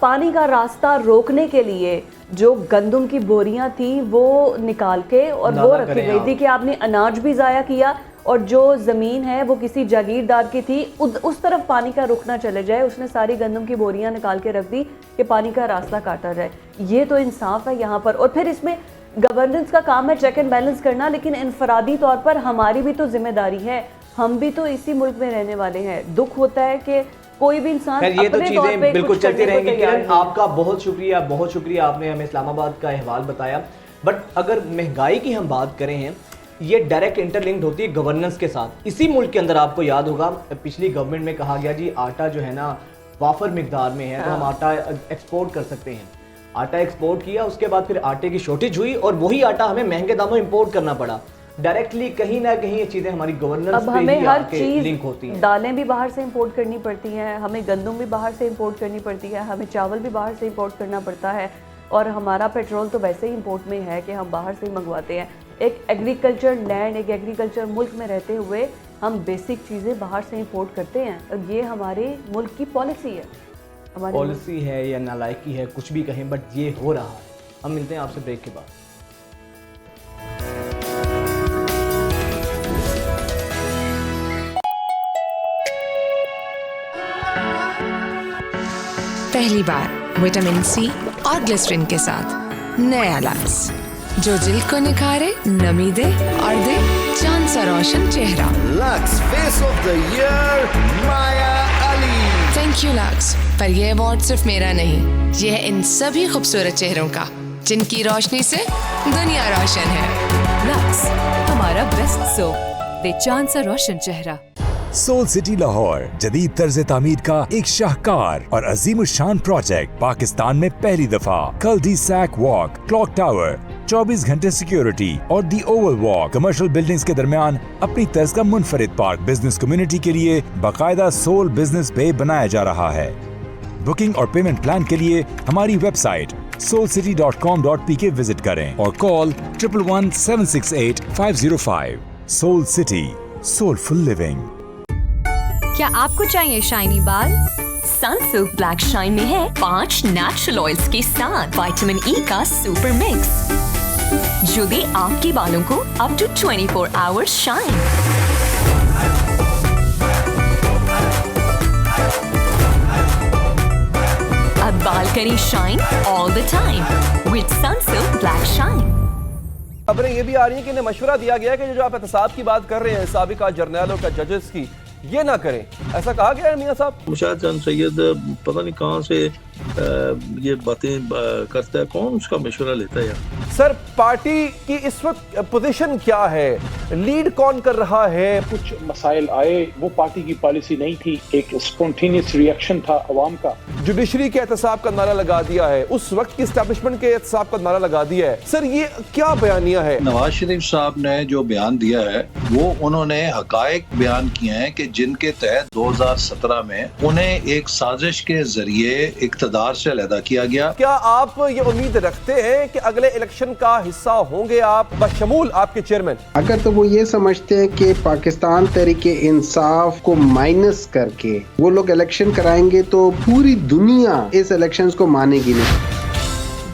پانی کا راستہ روکنے کے لیے جو گندم کی بوریاں تھیں وہ نکال کے اور وہ رکھی گئی تھی کہ آپ نے اناج بھی ضائع کیا, اور جو زمین ہے وہ کسی جاگیردار کی تھی, اس طرف پانی کا رک نہ چلے جائے, اس نے ساری گندم کی بوریاں نکال کے رکھ دی کہ پانی کا راستہ کاٹا جائے. یہ تو انصاف ہے یہاں پر. اور پھر اس میں گورننس کا کام ہے چیک اینڈ بیلنس کرنا, لیکن انفرادی طور پر ہماری بھی تو ذمہ داری ہے. ہم بھی تو اسی ملک میں رہنے والے ہیں. دکھ ہوتا ہے کہ کوئی بھی انسان یہ تو چیزیں بالکل چلتی رہیں گی. کرن, آپ کا بہت شکریہ, آپ نے ہمیں اسلام آباد کا احوال بتایا. بٹ اگر مہنگائی کی ہم بات کریں ہیں, یہ ڈائریکٹ انٹر لنکڈ ہوتی ہے گورننس کے ساتھ. اسی ملک کے اندر آپ کو یاد ہوگا پچھلی گورنمنٹ میں کہا گیا جی آٹا جو ہے نا وافر مقدار میں ہے تو ہم آٹا ایکسپورٹ کر سکتے ہیں. آٹا ایکسپورٹ کیا, اس کے بعد پھر آٹے کی شارٹیج ہوئی اور وہی آٹا ہمیں مہنگے داموں امپورٹ کرنا پڑا. ڈائریکٹلی کہیں نہ کہیں یہ چیزیں ہماری گورننس پہ ہی آ کے لنک ہوتی ہیں. دالیں بھی باہر سے امپورٹ کرنی پڑتی ہیں, ہمیں گندم بھی باہر سے امپورٹ کرنی پڑتی ہے, ہمیں چاول بھی باہر سے امپورٹ کرنا پڑتا ہے, اور ہمارا پیٹرول تو ویسے ہی امپورٹ میں ہے کہ ہم باہر سے ہی منگواتے ہیں. ایک ایگریکلچر لینڈ, ایک ایگریکلچر ملک میں رہتے ہوئے ہم بیسک چیزیں باہر سے امپورٹ کرتے ہیں, اور یہ ہمارے ملک کی پالیسی ہے. پالیسی ہے یا نالائکی ہے, کچھ بھی کہیں, بٹ یہ ہو رہا ہے. ہم ملتے ہیں آپ سے بریک کے بعد. پہلی بار وٹامن سی اور گلیسرین کے ساتھ نیا لکس جو جلد کو نکھارے, نمی دے اور دے چاند سا روشن چہرہ. Lux face of the year Maya Ali. Thank you Lux, پر یہ ایوارڈ صرف میرا نہیں, یہ ہے ان سبھی خوبصورت چہروں کا جن کی روشنی سے دنیا روشن ہے. لکس ہمارا بیسٹ سوپ, دے چاند سا روشن چہرہ. سول سٹی لاہور جدید طرز تعمیر کا ایک شاہکار اور عظیم الشان پروجیکٹ. پاکستان میں پہلی دفعہ کل ڈی سیک واک, کلاک ٹاور, 24 گھنٹے سیکیورٹی اور دی اوول واک کمرشل بلڈنگز کے درمیان اپنی طرز کا منفرد پارک بزنس کمیونٹی کے لیے باقاعدہ سول بزنس بے بنایا جا رہا ہے. بکنگ اور پیمنٹ پلان کے لیے ہماری ویب سائٹ soulcity.com.pk وزٹ کریں اور call 111-768-505. Soul city, soulful living. کیا آپ کو چاہیے شائنی بال؟ سنسلک بلیک شائن میں ہے 5 نیچرل آئلز کے ساتھ وائٹامن ای کا سپر مکس جو دے آپ کے بالوں کو اپ ٹو 24 آورز شائن. اب بال کریں shine all the time with Sunsilk black shine. خبریں یہ بھی آ رہی ہیں کہ انہیں مشورہ دیا گیا کہ جو آپ احتساب کی بات کر رہے ہیں سابقہ جرنیلوں کا ججز کی, یہ نہ کریں. ایسا کہا گیا ہے میاں صاحب. مشاہد جان سید پتہ نہیں کہاں سے یہ باتیں کرتا ہے, کون اس کا مشورہ لیتا ہے یار. سر پارٹی کی اس وقت پوزیشن کیا ہے, لیڈ کون کر رہا ہے؟ کچھ مسائل آئے, وہ پارٹی کی پالیسی نہیں تھی, ایک اسپونٹینیس ریئیکشن تھا عوام کا. جوڈیشری کے احتساب کا نعرہ لگا دیا ہے, اس وقت کی اسٹیبلشمنٹ کے احتساب کا نعرہ لگا دیا ہے. سر یہ کیا بیانیہ ہے؟ نواز شریف صاحب نے جو بیان دیا ہے وہ انہوں نے حقائق بیان کیے ہیں کہ جن کے تحت 2017 میں انہیں ایک سازش کے ذریعے اقتدار سے علیحدہ کیا گیا. کیا آپ یہ امید رکھتے ہیں کہ اگلے الیکشن کا حصہ ہوں گے آپ بشمول آپ کے چیئرمین؟ اگر تو وہ یہ سمجھتے ہیں کہ پاکستان تحریک انصاف کو مائنس کر کے وہ لوگ الیکشن کرائیں گے تو پوری دنیا اس الیکشنز کو مانے گی نہیں.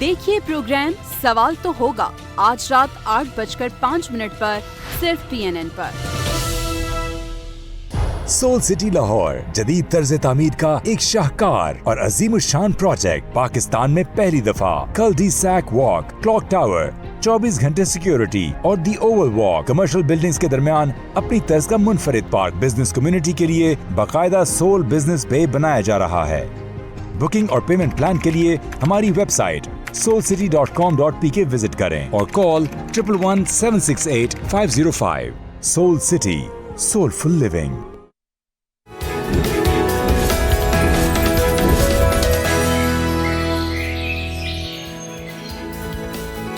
دیکھیے پروگرام سوال تو ہوگا آج رات 8:05 پر صرف PNN پر. سول سٹی لاہور جدید طرز تعمیر کا ایک شاہکار اور عظیم الشان پروجیکٹ پاکستان میں پہلی دفعہ. کل ڈی سیک واک, کلاک ٹاور, 24 گھنٹے سیکیورٹی اور دی اوول واک کمرشل بلڈنگز کے درمیان اپنی طرز کا منفرد پارک بزنس کمیونٹی کے لیے باقاعدہ سول بزنس بے بنایا جا رہا ہے. بکنگ اور پیمنٹ پلان کے لیے ہماری ویب سائٹ soulcity.com.pk وزٹ کریں اور call 111-768-505. Soul city, soulful living.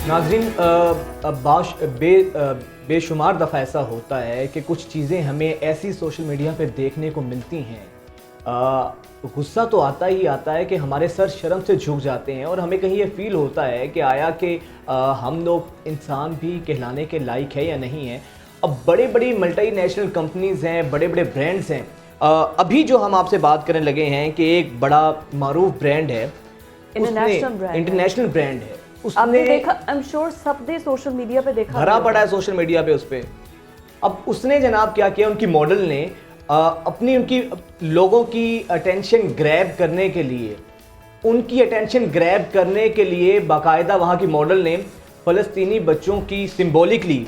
ناظرین, بے شمار دفعہ ایسا ہوتا ہے کہ کچھ چیزیں ہمیں ایسی سوشل میڈیا پہ دیکھنے کو ملتی ہیں, غصہ تو آتا ہی آتا ہے کہ ہمارے سر شرم سے جھک جاتے ہیں اور ہمیں کہیں یہ فیل ہوتا ہے کہ آیا کہ ہم لوگ انسان بھی کہلانے کے لائق ہے یا نہیں ہے. اب بڑے بڑی ملٹی نیشنل کمپنیز ہیں, بڑے بڑے برانڈز ہیں. ابھی جو ہم آپ سے بات کرنے لگے ہیں کہ ایک بڑا معروف برانڈ ہے, انٹرنیشنل برانڈ ہے, آپ نے دیکھا, I'm sure سب نے سوشل میڈیا پہ دیکھا, بھرا پڑا ہے سوشل میڈیا پہ اس پہ. اب اس نے جناب کیا کیا, ان کی ماڈل نے اپنی ان کی لوگوں کی اٹینشن گریب کرنے کے لیے باقاعدہ وہاں کی ماڈل نے فلسطینی بچوں کی سمبولکلی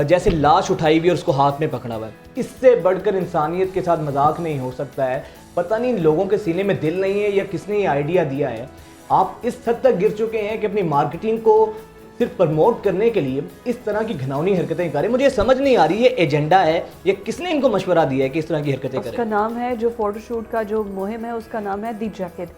جیسے لاش اٹھائی ہوئی اور اس کو ہاتھ میں پکڑا ہوا ہے. اس سے بڑھ کر انسانیت کے ساتھ مذاق نہیں ہو سکتا ہے. پتہ نہیں لوگوں کے سینے میں دل نہیں ہے یا کس نے یہ آئیڈیا دیا ہے. آپ اس حد تک گر چکے ہیں کہ اپنی مارکیٹنگ کو صرف پرموٹ کرنے کے لیے اس طرح کی گھناؤنی حرکتیں کریں. مجھے سمجھ نہیں آ رہی یہ ایجنڈا ہے یا کس نے ان کو مشورہ دیا ہے کہ اس طرح کی حرکتیں کریں. اس کا نام ہے, جو فوٹو شوٹ کا جو مہم ہے اس کا نام ہے دی جیکٹ,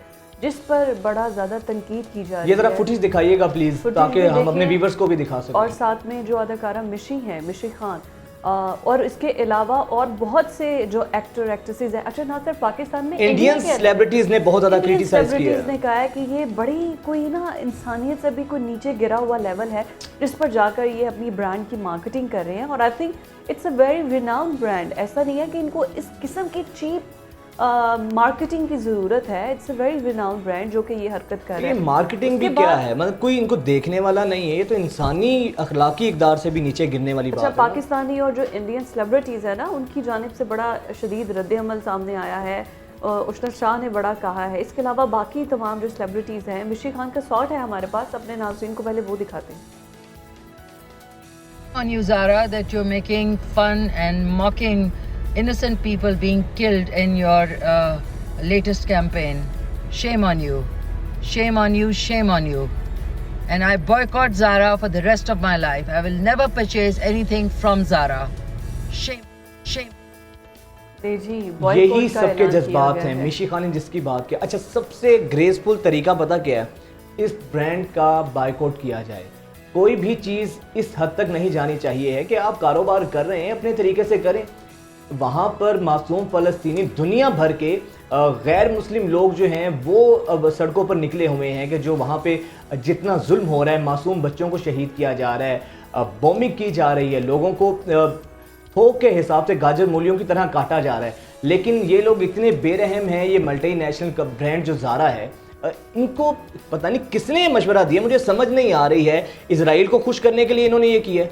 جس پر بڑا زیادہ تنقید کی جا رہی ہے. یہ ذرا فوٹیج دکھائیے گا پلیز تاکہ ہم اپنے ویورز کو بھی دکھا سکیں. اور ساتھ میں جو اداکارہ مشی ہیں, مشی خان, اور اس کے علاوہ اور بہت سے جو ایکٹر ایکٹریسز ہیں. اچھا نہ صرف پاکستان میں, انڈین سیلیبریٹیز نے بہت زیادہ کرٹیسائز کیا ہے. نے کہا ہے کہ یہ بڑی کوئی نا انسانیت سے بھی کوئی نیچے گرا ہوا لیول ہے جس پر جا کر یہ اپنی برانڈ کی مارکیٹنگ کر رہے ہیں. اور I think it's a very renowned brand. ایسا نہیں ہے کہ ان کو اس قسم کی چیپ مارکیٹنگ کی ضرورت ہے. It's a very renowned brand جو کہ یہ حرکت کر رہے ہیں. مارکیٹنگ بھی کیا ہے, مطلب کوئی ان کو دیکھنے والا نہیں ہے. یہ تو انسانی اخلاقی اقدار سے بھی نیچے گرنے والی بات ہے. اچھا, پاکستانی اور جو انڈین سیلیبریٹیز ہیں نا, ان کی جانب سے بڑا شدید رد عمل سامنے آیا ہے. عشرت شاہ نے بڑا کہا ہے. اس کے علاوہ باقی تمام جو سیلیبریٹیز ہیں, مشی خان کا شاٹ ہے ہمارے پاس, اپنے ناظرین کو پہلے وہ دکھاتے ہیں. On you, Zara, that you're making fun and mocking innocent people being killed in your latest campaign. Shame on you. Shame on you. Shame on you. And I boycott Zara for the rest of my life. I will never purchase anything from Zara. Shame. Shame. یہی سب کے جذبات ہیں. مشی خان نے جس کی بات کیا. اچھا, سب سے گریسفل طریقہ پتہ کیا ہے, اس برانڈ کا بائیکاٹ کیا جائے. کوئی بھی چیز اس حد تک نہیں جانی چاہیے ہے کہ آپ کاروبار کر رہے ہیں اپنے طریقے سے کریں. وہاں پر معصوم فلسطینی, دنیا بھر کے غیر مسلم لوگ جو ہیں وہ سڑکوں پر نکلے ہوئے ہیں کہ جو وہاں پہ جتنا ظلم ہو رہا ہے, معصوم بچوں کو شہید کیا جا رہا ہے, بومنگ کی جا رہی ہے, لوگوں کو تھوک کے حساب سے گاجر مولیوں کی طرح کاٹا جا رہا ہے. لیکن یہ لوگ اتنے بے رحم ہیں. یہ ملٹی نیشنل برانڈ جو زارا ہے, ان کو پتہ نہیں کس نے مشورہ دیا, مجھے سمجھ نہیں آ رہی ہے. اسرائیل کو خوش کرنے کے لیے انہوں نے یہ کیا ہے,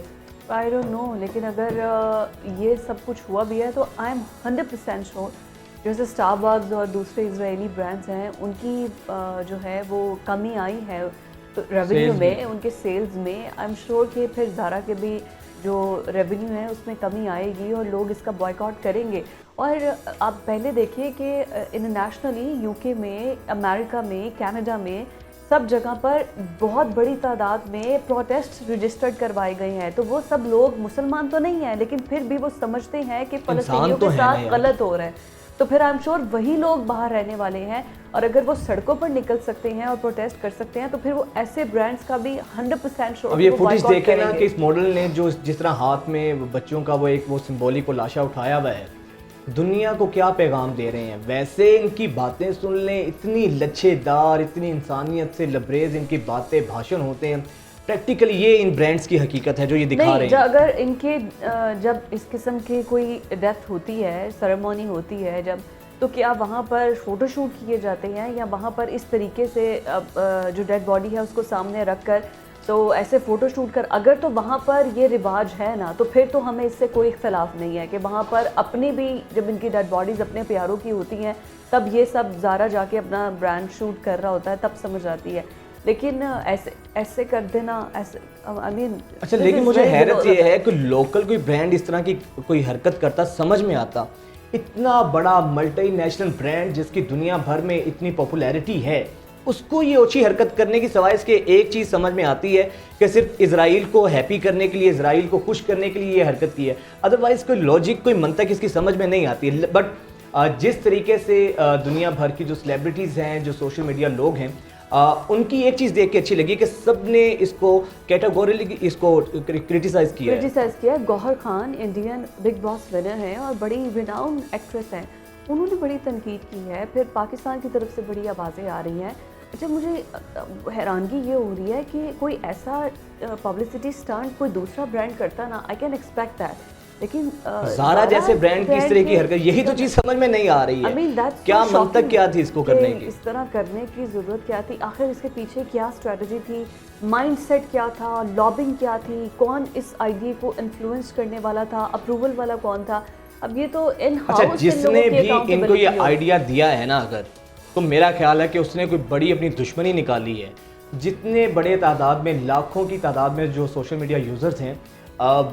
I don't know. لیکن اگر یہ سب کچھ ہوا بھی ہے تو I am 100% sure جیسے اسٹار باکس اور دوسرے اسرائیلی برانڈز ہیں, ان کی جو ہے وہ کمی آئی ہے ریونیو میں, ان کے سیلز میں. آئی ایم شیور کہ پھر زارا کے بھی जो रेवेन्यू है उसमें कमी आएगी और लोग इसका बॉयकॉट करेंगे। और आप पहले देखिए कि इंटरनेशनली यूके में, अमेरिका में, कनाडा में सब जगह पर बहुत बड़ी तादाद में प्रोटेस्ट रजिस्टर्ड करवाए गए हैं। तो वो सब लोग मुसलमान तो नहीं हैं, लेकिन फिर भी वो समझते हैं कि फ़लस्तीनियों के साथ गलत हो रहा है। तो फिर आई एम श्योर वही लोग बाहर रहने वाले हैं, और अगर वो सड़कों पर निकल सकते हैं और प्रोटेस्ट कर सकते हैं तो फिर वो ऐसे ब्रांड्स का भी 100% श्योर। अब ये फुटेज देखे ना कि इस मॉडल ने जो जिस तरह हाथ में बच्चों का वो सिंबॉलिक को लाशा उठाया हुआ है, दुनिया को क्या पैगाम दे रहे हैं। वैसे इनकी बातें सुन लें, इतनी लच्छेदार, इतनी इंसानियत से लबरेज इनकी बातें, भाषण होते हैं। प्रैक्टिकली ये इन ब्रांड्स की हकीकत है जो ये दिखा रहे हैं। अगर इनके जब इस किस्म की कोई डेथ होती है, सेरेमनी होती है जब, तो क्या वहाँ पर फ़ोटोशूट किए जाते हैं या वहाँ पर इस तरीके से जो डेड बॉडी है उसको सामने रख कर तो ऐसे फ़ोटो शूट कर, अगर तो वहाँ पर ये रिवाज है ना, तो फिर तो हमें इससे कोई इख्तलाफ नहीं है कि वहाँ पर अपनी भी जब इनकी डेड बॉडीज़ अपने प्यारों की होती हैं तब ये सब ज़ारा जाके अपना ब्रांड शूट कर रहा होता है, तब समझ आती है। लेकिन ऐसे कर देना, ऐसे आई मीन अच्छा, लेकिन मुझे हैरत ये है कि लोकल कोई ब्रांड इस तरह की कोई हरकत करता समझ में आता। इतना बड़ा मल्टीनेशनल ब्रांड जिसकी दुनिया भर में इतनी पॉपुलैरिटी है, उसको ये ओछी हरकत करने की सवाए इसके एक चीज़ समझ में आती है कि सिर्फ इजराइल को हैप्पी करने के लिए, इजराइल को खुश करने के लिए ये हरकत की है। अदरवाइज़ कोई लॉजिक, कोई मंतक इसकी समझ में नहीं आती है। बट जिस तरीके से दुनिया भर की जो सेलिब्रिटीज़ हैं, जो सोशल मीडिया लोग हैं, उनकी एक चीज़ देख के अच्छी लगी कि सब ने इसको कैटेगोरिकली इसको क्रिटिसाइज़ किया। Gauhar Khan Indian Big Boss winner हैं और बड़ी रिनाउंड एक्ट्रेस हैं, उन्होंने बड़ी तनकीद की है। फिर पाकिस्तान की तरफ से बड़ी आवाज़ें आ रही हैं। अच्छा, मुझे हैरानगी ये हो रही है कि कोई ऐसा पब्लिसिटी स्टंट कोई दूसरा ब्रांड करता ना, आई कैन एक्सपेक्ट दैट, लेकिन ज़ारा जैसे ब्रांड की इस तरह की हरकत, यही तो चीज़ समझ में नहीं आ रही है। क्या मंतक क्या थी इसको करने की, इस तरह करने की ज़रूरत क्या थी, आखिर इसके पीछे क्या स्ट्रेटजी थी, माइंडसेट क्या था, लॉबिंग क्या थी, कौन इस आइडिया को इन्फ्लुएंस करने वाला था, अप्रूवल वाला कौन था। अब ये तो इन अच्छा, जिसने भी इनको ये आइडिया दिया है ना, अगर तो मेरा ख्याल है कि उसने कोई बड़ी अपनी दुश्मनी निकाली है। जितने बड़े तादाद में, लाखों की तादाद में जो सोशल मीडिया यूज़र्स हैं,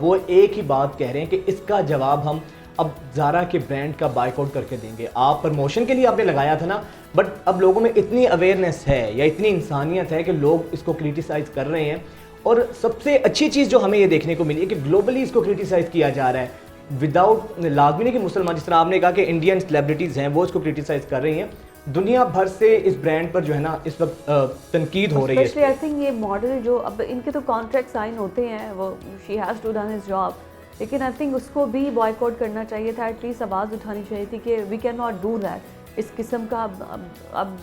वो एक ही बात कह रहे हैं कि इसका जवाब हम अब ज़ारा के ब्रांड का बाइकआउट करके देंगे। आप प्रमोशन के लिए आपने लगाया था ना, बट अब लोगों में इतनी अवेयरनेस है या इतनी इंसानियत है कि लोग इसको क्रिटिसाइज़ कर रहे हैं। और सबसे अच्छी चीज़ जो हमें ये देखने को मिली है कि ग्लोबली इसको क्रिटिसाइज़ किया जा रहा है, विदाउट लाजमी नहीं कि मुसलमान, जिस तरह आपने कहा कि इंडियन सेलिब्रिटीज़ हैं वो इसको क्रिटिसाइज़ कर रही हैं, दुनिया भर से इस ब्रांड पर जो है ना इस वक्त तनकीद हो रही है। आई थिंक ये मॉडल जो अब इनके तो कॉन्ट्रैक्ट साइन होते हैं, वो she has to done his job, लेकिन आई थिंक उसको भी बॉयकॉट करना चाहिए था, एटलीस्ट आवाज़ उठानी चाहिए थी कि we can not do that. इस किस्म का अब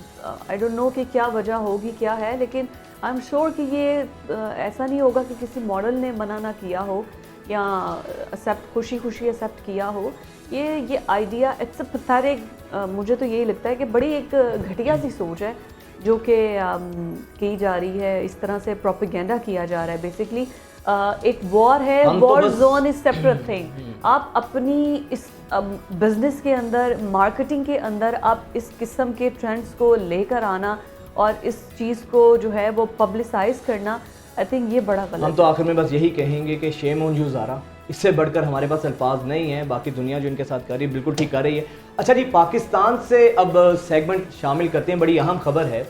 आई डोंट नो कि क्या वजह होगी, क्या है, लेकिन आई एम श्योर कि ये ऐसा नहीं होगा कि किसी मॉडल ने मना ना किया हो या एक्सेप्ट खुशी एक्सेप्ट किया हो। ये आइडिया इट्स अ पैथेटिक, मुझे तो यही लगता है कि बड़ी एक घटिया सी सोच है जो कि की जा रही है, इस तरह से प्रोपेगेंडा किया जा रहा है। बेसिकली एक वॉर है, war zone is separate thing. आप अपनी इस बिजनेस के अंदर, मार्केटिंग के अंदर आप इस किस्म के ट्रेंड्स को लेकर आना और इस चीज़ को जो है वो पब्लिसाइज करना, आई थिंक ये बड़ा गलत। हम तो आखिर में बस यही कहेंगे कि शेम ऑन यू ज़ारा, इससे बढ़कर हमारे पास अल्फाज नहीं है। बाकी दुनिया जो इनके साथ कर रही है बिल्कुल ठीक कर रही है। अच्छा जी, पाकिस्तान से अब सेगमेंट शामिल करते हैं। बड़ी अहम खबर है,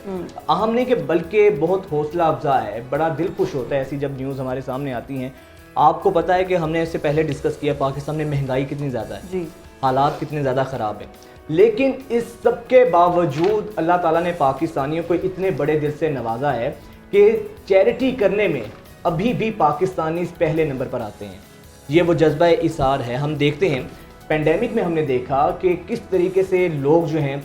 अहम नहीं कि बल्कि बहुत हौसला अफजा है, बड़ा दिल खुश होता है ऐसी जब न्यूज़ हमारे सामने आती हैं। आपको पता है कि हमने इससे पहले डिस्कस किया पाकिस्तान में महंगाई कितनी ज़्यादा है जी, हालात कितने ज़्यादा ख़राब हैं, लेकिन इस सब के बावजूद अल्लाह ताला ने पाकिस्तानियों को इतने बड़े दिल से नवाजा है कि चैरिटी करने में अभी भी पाकिस्तानी पहले नंबर पर आते हैं। ये वो जज्बा इसार है। हम देखते हैं पेंडेमिक में हमने देखा कि किस तरीके से लोग जो हैं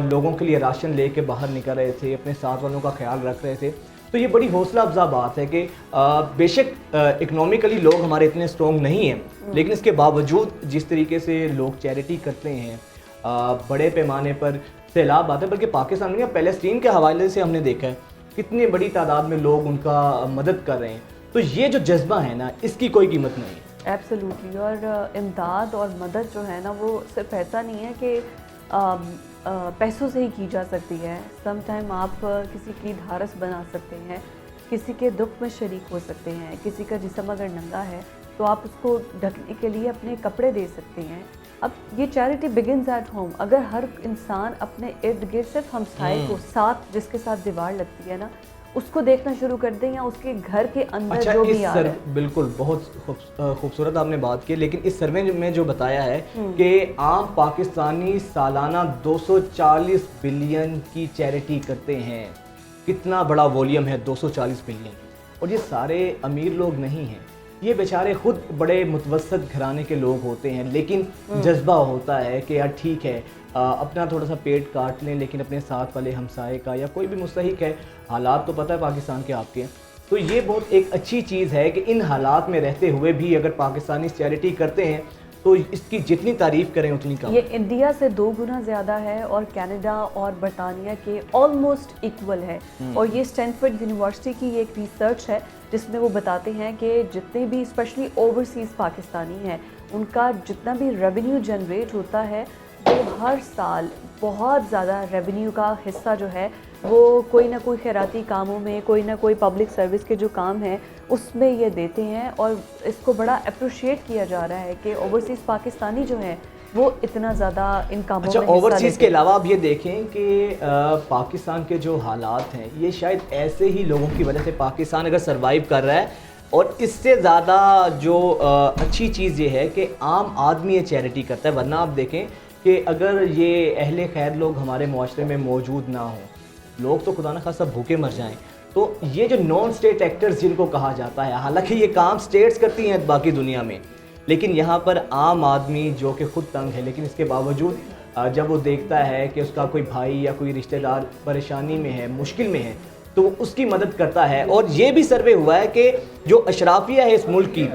लोगों के लिए राशन लेके बाहर निकल रहे थे, अपने साथ वालों का ख्याल रख रहे थे। तो ये बड़ी हौसला अफजा बात है कि बेशक इकनॉमिकली लोग हमारे इतने स्ट्रॉन्ग नहीं हैं, लेकिन इसके बावजूद जिस तरीके से लोग चैरिटी करते हैं, बड़े पैमाने पर सैलाब आते हैं। बल्कि पाकिस्तान में पैलेस्टीन के हवाले से हमने देखा है कितनी बड़ी तादाद में लोग उनका मदद कर रहे हैं। तो ये जो जज्बा है ना, इसकी कोई कीमत नहीं है। एब्सोल्युटली। और इमदाद और मदद जो है ना, वो सिर्फ ऐसा नहीं है कि पैसों से ही की जा सकती है। सम टाइम आप किसी की ढारस बना सकते हैं, किसी के दुख में शरीक हो सकते हैं। किसी का जिस्म अगर नंगा है तो आप उसको ढकने के लिए अपने कपड़े दे सकते हैं। अब ये चैरिटी बिगिंस एट होम। अगर हर इंसान अपने इर्द गिर्द सिर्फ हमसाए को साथ जिसके साथ दीवार लगती है ना, उसको देखना शुरू कर दें या उसके घर के अंदर जो भी आ रहा है। बिल्कुल, बहुत खूबसूरत आपने बात की। लेकिन इस सर्वे में जो बताया है कि आम पाकिस्तानी सालाना 240 बिलियन की चैरिटी करते हैं। कितना बड़ा वॉल्यूम है 240 बिलियन। और ये सारे अमीर लोग नहीं हैं, ये बेचारे खुद बड़े मुतवस्सत घराने के लोग होते हैं, लेकिन जज्बा होता है कि यार ठीक है अपना थोड़ा सा पेट काट लें, लेकिन अपने साथ वाले हमसाए का या कोई भी मुस्तहिक है, हालात तो पता है पाकिस्तान के आपके हैं, तो ये बहुत एक अच्छी चीज़ है कि इन हालात में रहते हुए भी अगर पाकिस्तानी चैरिटी करते हैं तो इसकी जितनी तारीफ़ करें उतनी कम। ये इंडिया से 2 गुना ज़्यादा है और कनाडा और बरतानिया के ऑलमोस्ट इक्वल है। और ये स्टैनफोर्ड यूनिवर्सिटी की एक रिसर्च है जिसमें वो बताते हैं कि जितने भी स्पेशली ओवरसीज़ पाकिस्तानी हैं, उनका जितना भी रेवेन्यू जनरेट होता है वो हर साल बहुत ज़्यादा रेवेन्यू का हिस्सा जो है वो कोई ना कोई खैराती कामों में, कोई ना कोई पब्लिक सर्विस के जो काम हैं उसमें ये देते हैं। और इसको बड़ा अप्रिशिएट किया जा रहा है कि ओवरसीज़ पाकिस्तानी जो हैं वो इतना ज़्यादा इन कामों में ओवरसीज़ के अलावा आप ये देखें कि पाकिस्तान के जो हालात हैं ये शायद ऐसे ही लोगों की वजह से पाकिस्तान अगर सर्वाइव कर रहा है। और इससे ज़्यादा जो अच्छी चीज़ ये है कि आम आदमी ये चैरिटी करता है, वरना आप देखें कि अगर ये अहले खैर लोग हमारे मुआशरे में मौजूद ना हों, लोग तो खुदा न खासा भूखे मर जाएं। तो ये जो नॉन स्टेट एक्टर्स जिनको कहा जाता है, हालांकि ये काम स्टेट्स करती हैं बाकी दुनिया में, लेकिन यहाँ पर आम आदमी जो कि ख़ुद तंग है, लेकिन इसके बावजूद जब वो देखता है कि उसका कोई भाई या कोई रिश्तेदार परेशानी में है, मुश्किल में है, तो वो उसकी मदद करता है। और ये भी सर्वे हुआ है कि जो अशराफिया है इस मुल्क की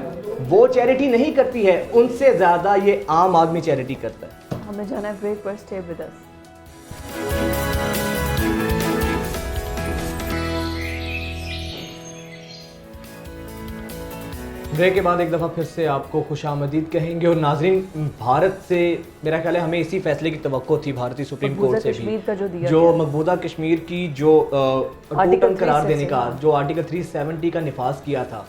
वो चैरिटी नहीं करती है, उनसे ज़्यादा ये आम आदमी चैरिटी करता है। हमें जाना है ब्रेक पर, स्टे विद अस। ब्रेक के बाद एक दफ़ा फिर से आपको खुशामदीद कहेंगे। और नाज़रीन, भारत से मेरा ख्याल है हमें इसी फैसले की तवक्को थी भारतीय सुप्रीम कोर्ट से भी, जो मकबूजा कश्मीर की जो टोटल करार देने का जो आर्टिकल 370 का निफाज किया था,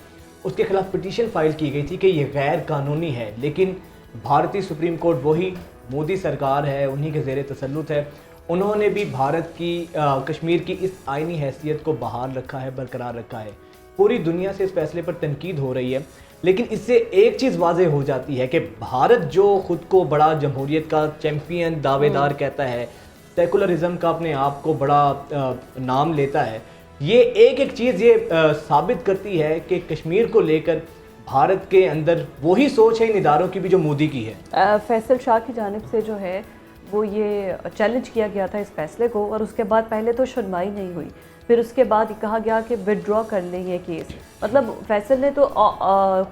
उसके खिलाफ पिटीशन फाइल की गई थी कि ये गैर कानूनी है। लेकिन भारतीय सुप्रीम कोर्ट वही मोदी सरकार है, उन्हीं के ज़ेरे तसल्लुत है, उन्होंने भी भारत की कश्मीर की इस आइनी हैसियत को बहाल रखा है, बरकरार रखा है। पूरी दुनिया से इस फैसले पर तनकीद हो रही है, लेकिन इससे एक चीज़ वाज़ेह हो जाती है कि भारत जो ख़ुद को बड़ा जमहूरियत का चैम्पियन दावेदार कहता है, सेकुलरिज्म का अपने आप को बड़ा नाम लेता है, ये एक चीज़ ये साबित करती है कि कश्मीर को लेकर भारत के अंदर वही सोच है इन इदारों की भी जो मोदी की है। फैसल शाह की जानिब से जो है वो ये चैलेंज किया गया था इस फैसले को, और उसके बाद पहले तो सुनवाई नहीं हुई, फिर उसके बाद कहा गया कि विड्रॉ कर लें ये केस। मतलब फैसल ने तो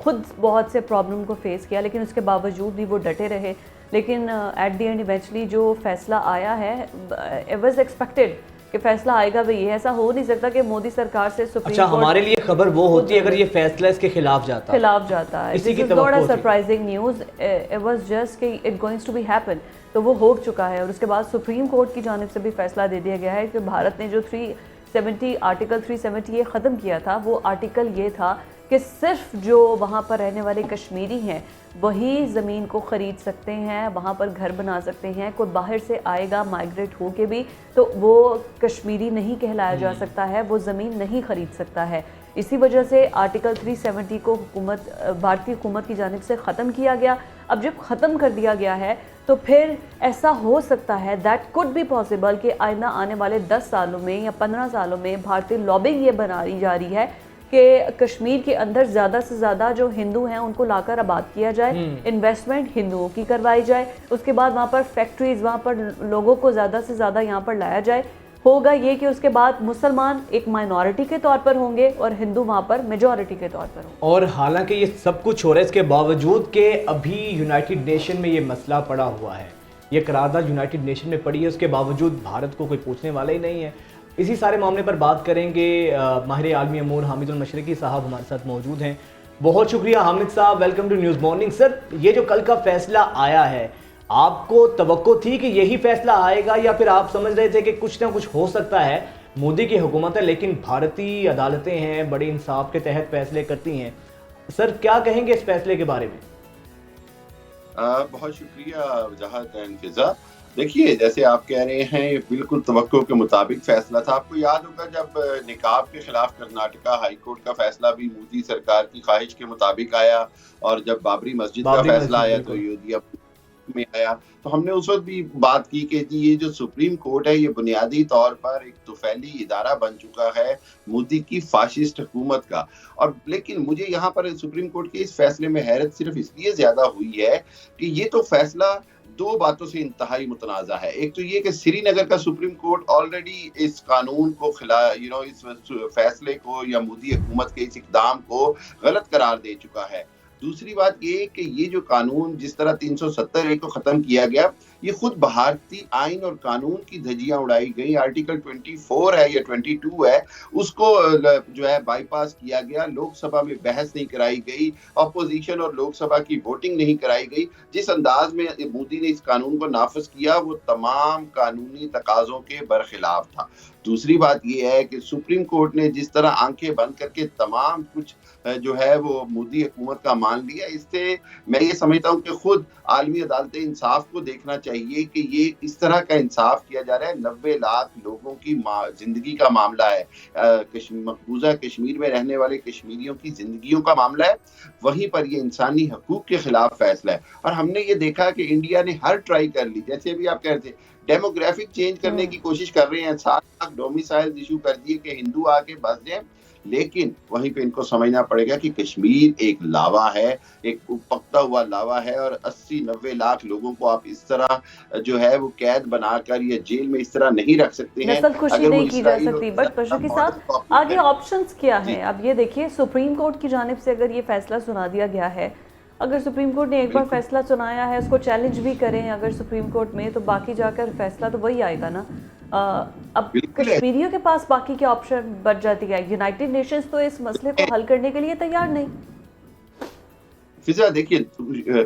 खुद बहुत से प्रॉब्लम को फेस किया, लेकिन उसके बावजूद भी वो डटे रहे। लेकिन एट द एंड इवेंचुअली जो फैसला आया है, इट वाज एक्सपेक्टेड कि फैसला आएगा। भाई ऐसा हो नहीं सकता कि मोदी सरकार से सुप्रीम कोर्ट, हमारे लिए खबर वो होती है अगर ये फैसला इसके खिलाफ जाता है। इसी की not a surprising news, it was just कि it goings to be happen. तो वो हो चुका है। और उसके बाद सुप्रीम कोर्ट की जानिब से भी फैसला दे दिया गया है कि भारत ने जो 370 आर्टिकल 370 ये ख़त्म किया था, वो आर्टिकल ये था कि सिर्फ जो वहाँ पर रहने वाले कश्मीरी हैं वही ज़मीन को ख़रीद सकते हैं, वहाँ पर घर बना सकते हैं। कोई बाहर से आएगा माइग्रेट हो के भी तो वो कश्मीरी नहीं कहलाया जा सकता है, वो ज़मीन नहीं ख़रीद सकता है। इसी वजह से आर्टिकल 370 को भारतीय हुकूमत की जानिब से ख़त्म किया गया। अब जब ख़त्म कर दिया गया है तो फिर ऐसा हो सकता है, दैट कुड बी पॉसिबल, कि आइंदा आने वाले 10 सालों में या 15 सालों में भारतीय लॉबिंग ये बनाई जा रही है कि कश्मीर के अंदर ज़्यादा से ज़्यादा जो हिंदू हैं उनको लाकर आबाद किया जाए, इन्वेस्टमेंट हिंदुओं की करवाई जाए, उसके बाद वहाँ पर फैक्ट्रीज़, वहाँ पर लोगों को ज़्यादा से ज़्यादा यहाँ पर लाया जाए। होगा ये कि उसके बाद मुसलमान एक माइनॉरिटी के तौर पर होंगे और हिंदू वहाँ पर मेजॉरिटी के तौर पर होंगे। और हालांकि ये सब कुछ हो रहा है, इसके बावजूद कि अभी यूनाइटेड नेशन में ये मसला पड़ा हुआ है, ये करारदाद यूनाइटेड नेशन में पड़ी है, उसके बावजूद भारत को कोई पूछने वाला ही नहीं है। इसी सारे मामले पर बात करेंगे। माहिर आलमी अमूर हामिदुल मशरिकी साहब हमारे साथ मौजूद हैं। बहुत शुक्रिया हामिद साहब, welcome to news morning. Sir, ये जो कल का फैसला आया है, आपको तवक्को थी कि यही फैसला आएगा या फिर आप समझ रहे थे कि कुछ ना कुछ हो सकता है मोदी की हुकूमत है, लेकिन भारतीय अदालतें हैं, बड़े इंसाफ के तहत फैसले करती हैं। सर क्या कहेंगे इस फैसले के बारे में? बहुत शुक्रिया वजाहत एंड फिजा। देखिए, जैसे आप कह रहे हैं, ये बिल्कुल तवक्को के मुताबिक फैसला था। आपको याद होगा जब निकाब के खिलाफ कर्नाटका हाई कोर्ट का फैसला भी मोदी सरकार की ख्वाहिश के मुताबिक आया, और जब बाबरी मस्जिद का फैसला आया तो अयोध्या में आया, तो हमने उस वक्त भी बात की कि जी ये जो सुप्रीम कोर्ट है ये बुनियादी तौर पर एक तुफैली इदारा बन चुका है मोदी की फाशिस्ट हुकूमत का। और लेकिन मुझे यहाँ पर सुप्रीम कोर्ट के इस फैसले में हैरत सिर्फ इसलिए ज्यादा हुई है कि ये तो फैसला दो बातों से इंतहाई मुतनाज़ा है। एक तो ये कि श्रीनगर का सुप्रीम कोर्ट ऑलरेडी इस कानून को इस फैसले को या मोदी हुकूमत के इस इक़दाम को गलत करार दे चुका है। दूसरी बात ये कि ये जो कानून जिस तरह 370A को खत्म किया गया, ये खुद भारतीय आइन और कानून की धज्जियां उड़ाई गई। आर्टिकल 24 है या 22 है, उसको जो है बाईपास किया गया। लोकसभा में बहस नहीं कराई गई, अपोजिशन और लोकसभा की वोटिंग नहीं कराई गई। जिस अंदाज में मोदी ने इस कानून को नाफिज किया वो तमाम कानूनी तकाजों के बरखिलाफ था। दूसरी बात ये है कि सुप्रीम कोर्ट ने जिस तरह आंखें बंद करके तमाम कुछ जो है वो मोदी हुकूमत का मान लिया, इससे मैं ये समझता हूँ कि खुद आलमी अदालत इंसाफ को देखना चाहिए कि ये इस तरह का इंसाफ किया जा रहा है। 90 लाख लोगों की जिंदगी का मामला है, मकबूजा कश्मीर में रहने वाले कश्मीरियों की जिंदगियों का मामला है, वहीं पर ये इंसानी हकूक के खिलाफ फैसला है। और हमने ये देखा कि इंडिया ने हर ट्राई कर ली, जैसे अभी आप कह रहे थे डेमोग्राफिक चेंज करने की कोशिश कर रहे हैं, 7 लाख डोमिसाइल इशू कर दिए कि हिंदू आके बस जाए, लेकिन वहीं पे इनको समझना पड़ेगा कि कश्मीर एक लावा है, एक पकता हुआ लावा है, और 80-90 लाख लोगों को आप इस तरह जो है वो कैद बनाकर या जेल में इस तरह नहीं रख सकते हैं। नस्ल खुशी नहीं की जा सकती। बट पशु के साथ आगे ऑप्शंस क्या हैं? अब ये देखिए, सुप्रीम कोर्ट की जानिब से अगर ये फैसला सुना दिया गया है, अगर सुप्रीम कोर्ट ने एक बार फैसला सुनाया है, उसको चैलेंज भी करें अगर सुप्रीम कोर्ट में, तो बाकी जाकर फैसला तो वही आएगा ना। अब कश्मीरियों के पास बाकी क्या ऑप्शन बच जाती है? यूनाइटेड नेशंस तो इस मसले को हल करने के लिए तैयार नहीं। फिजा, देखिए,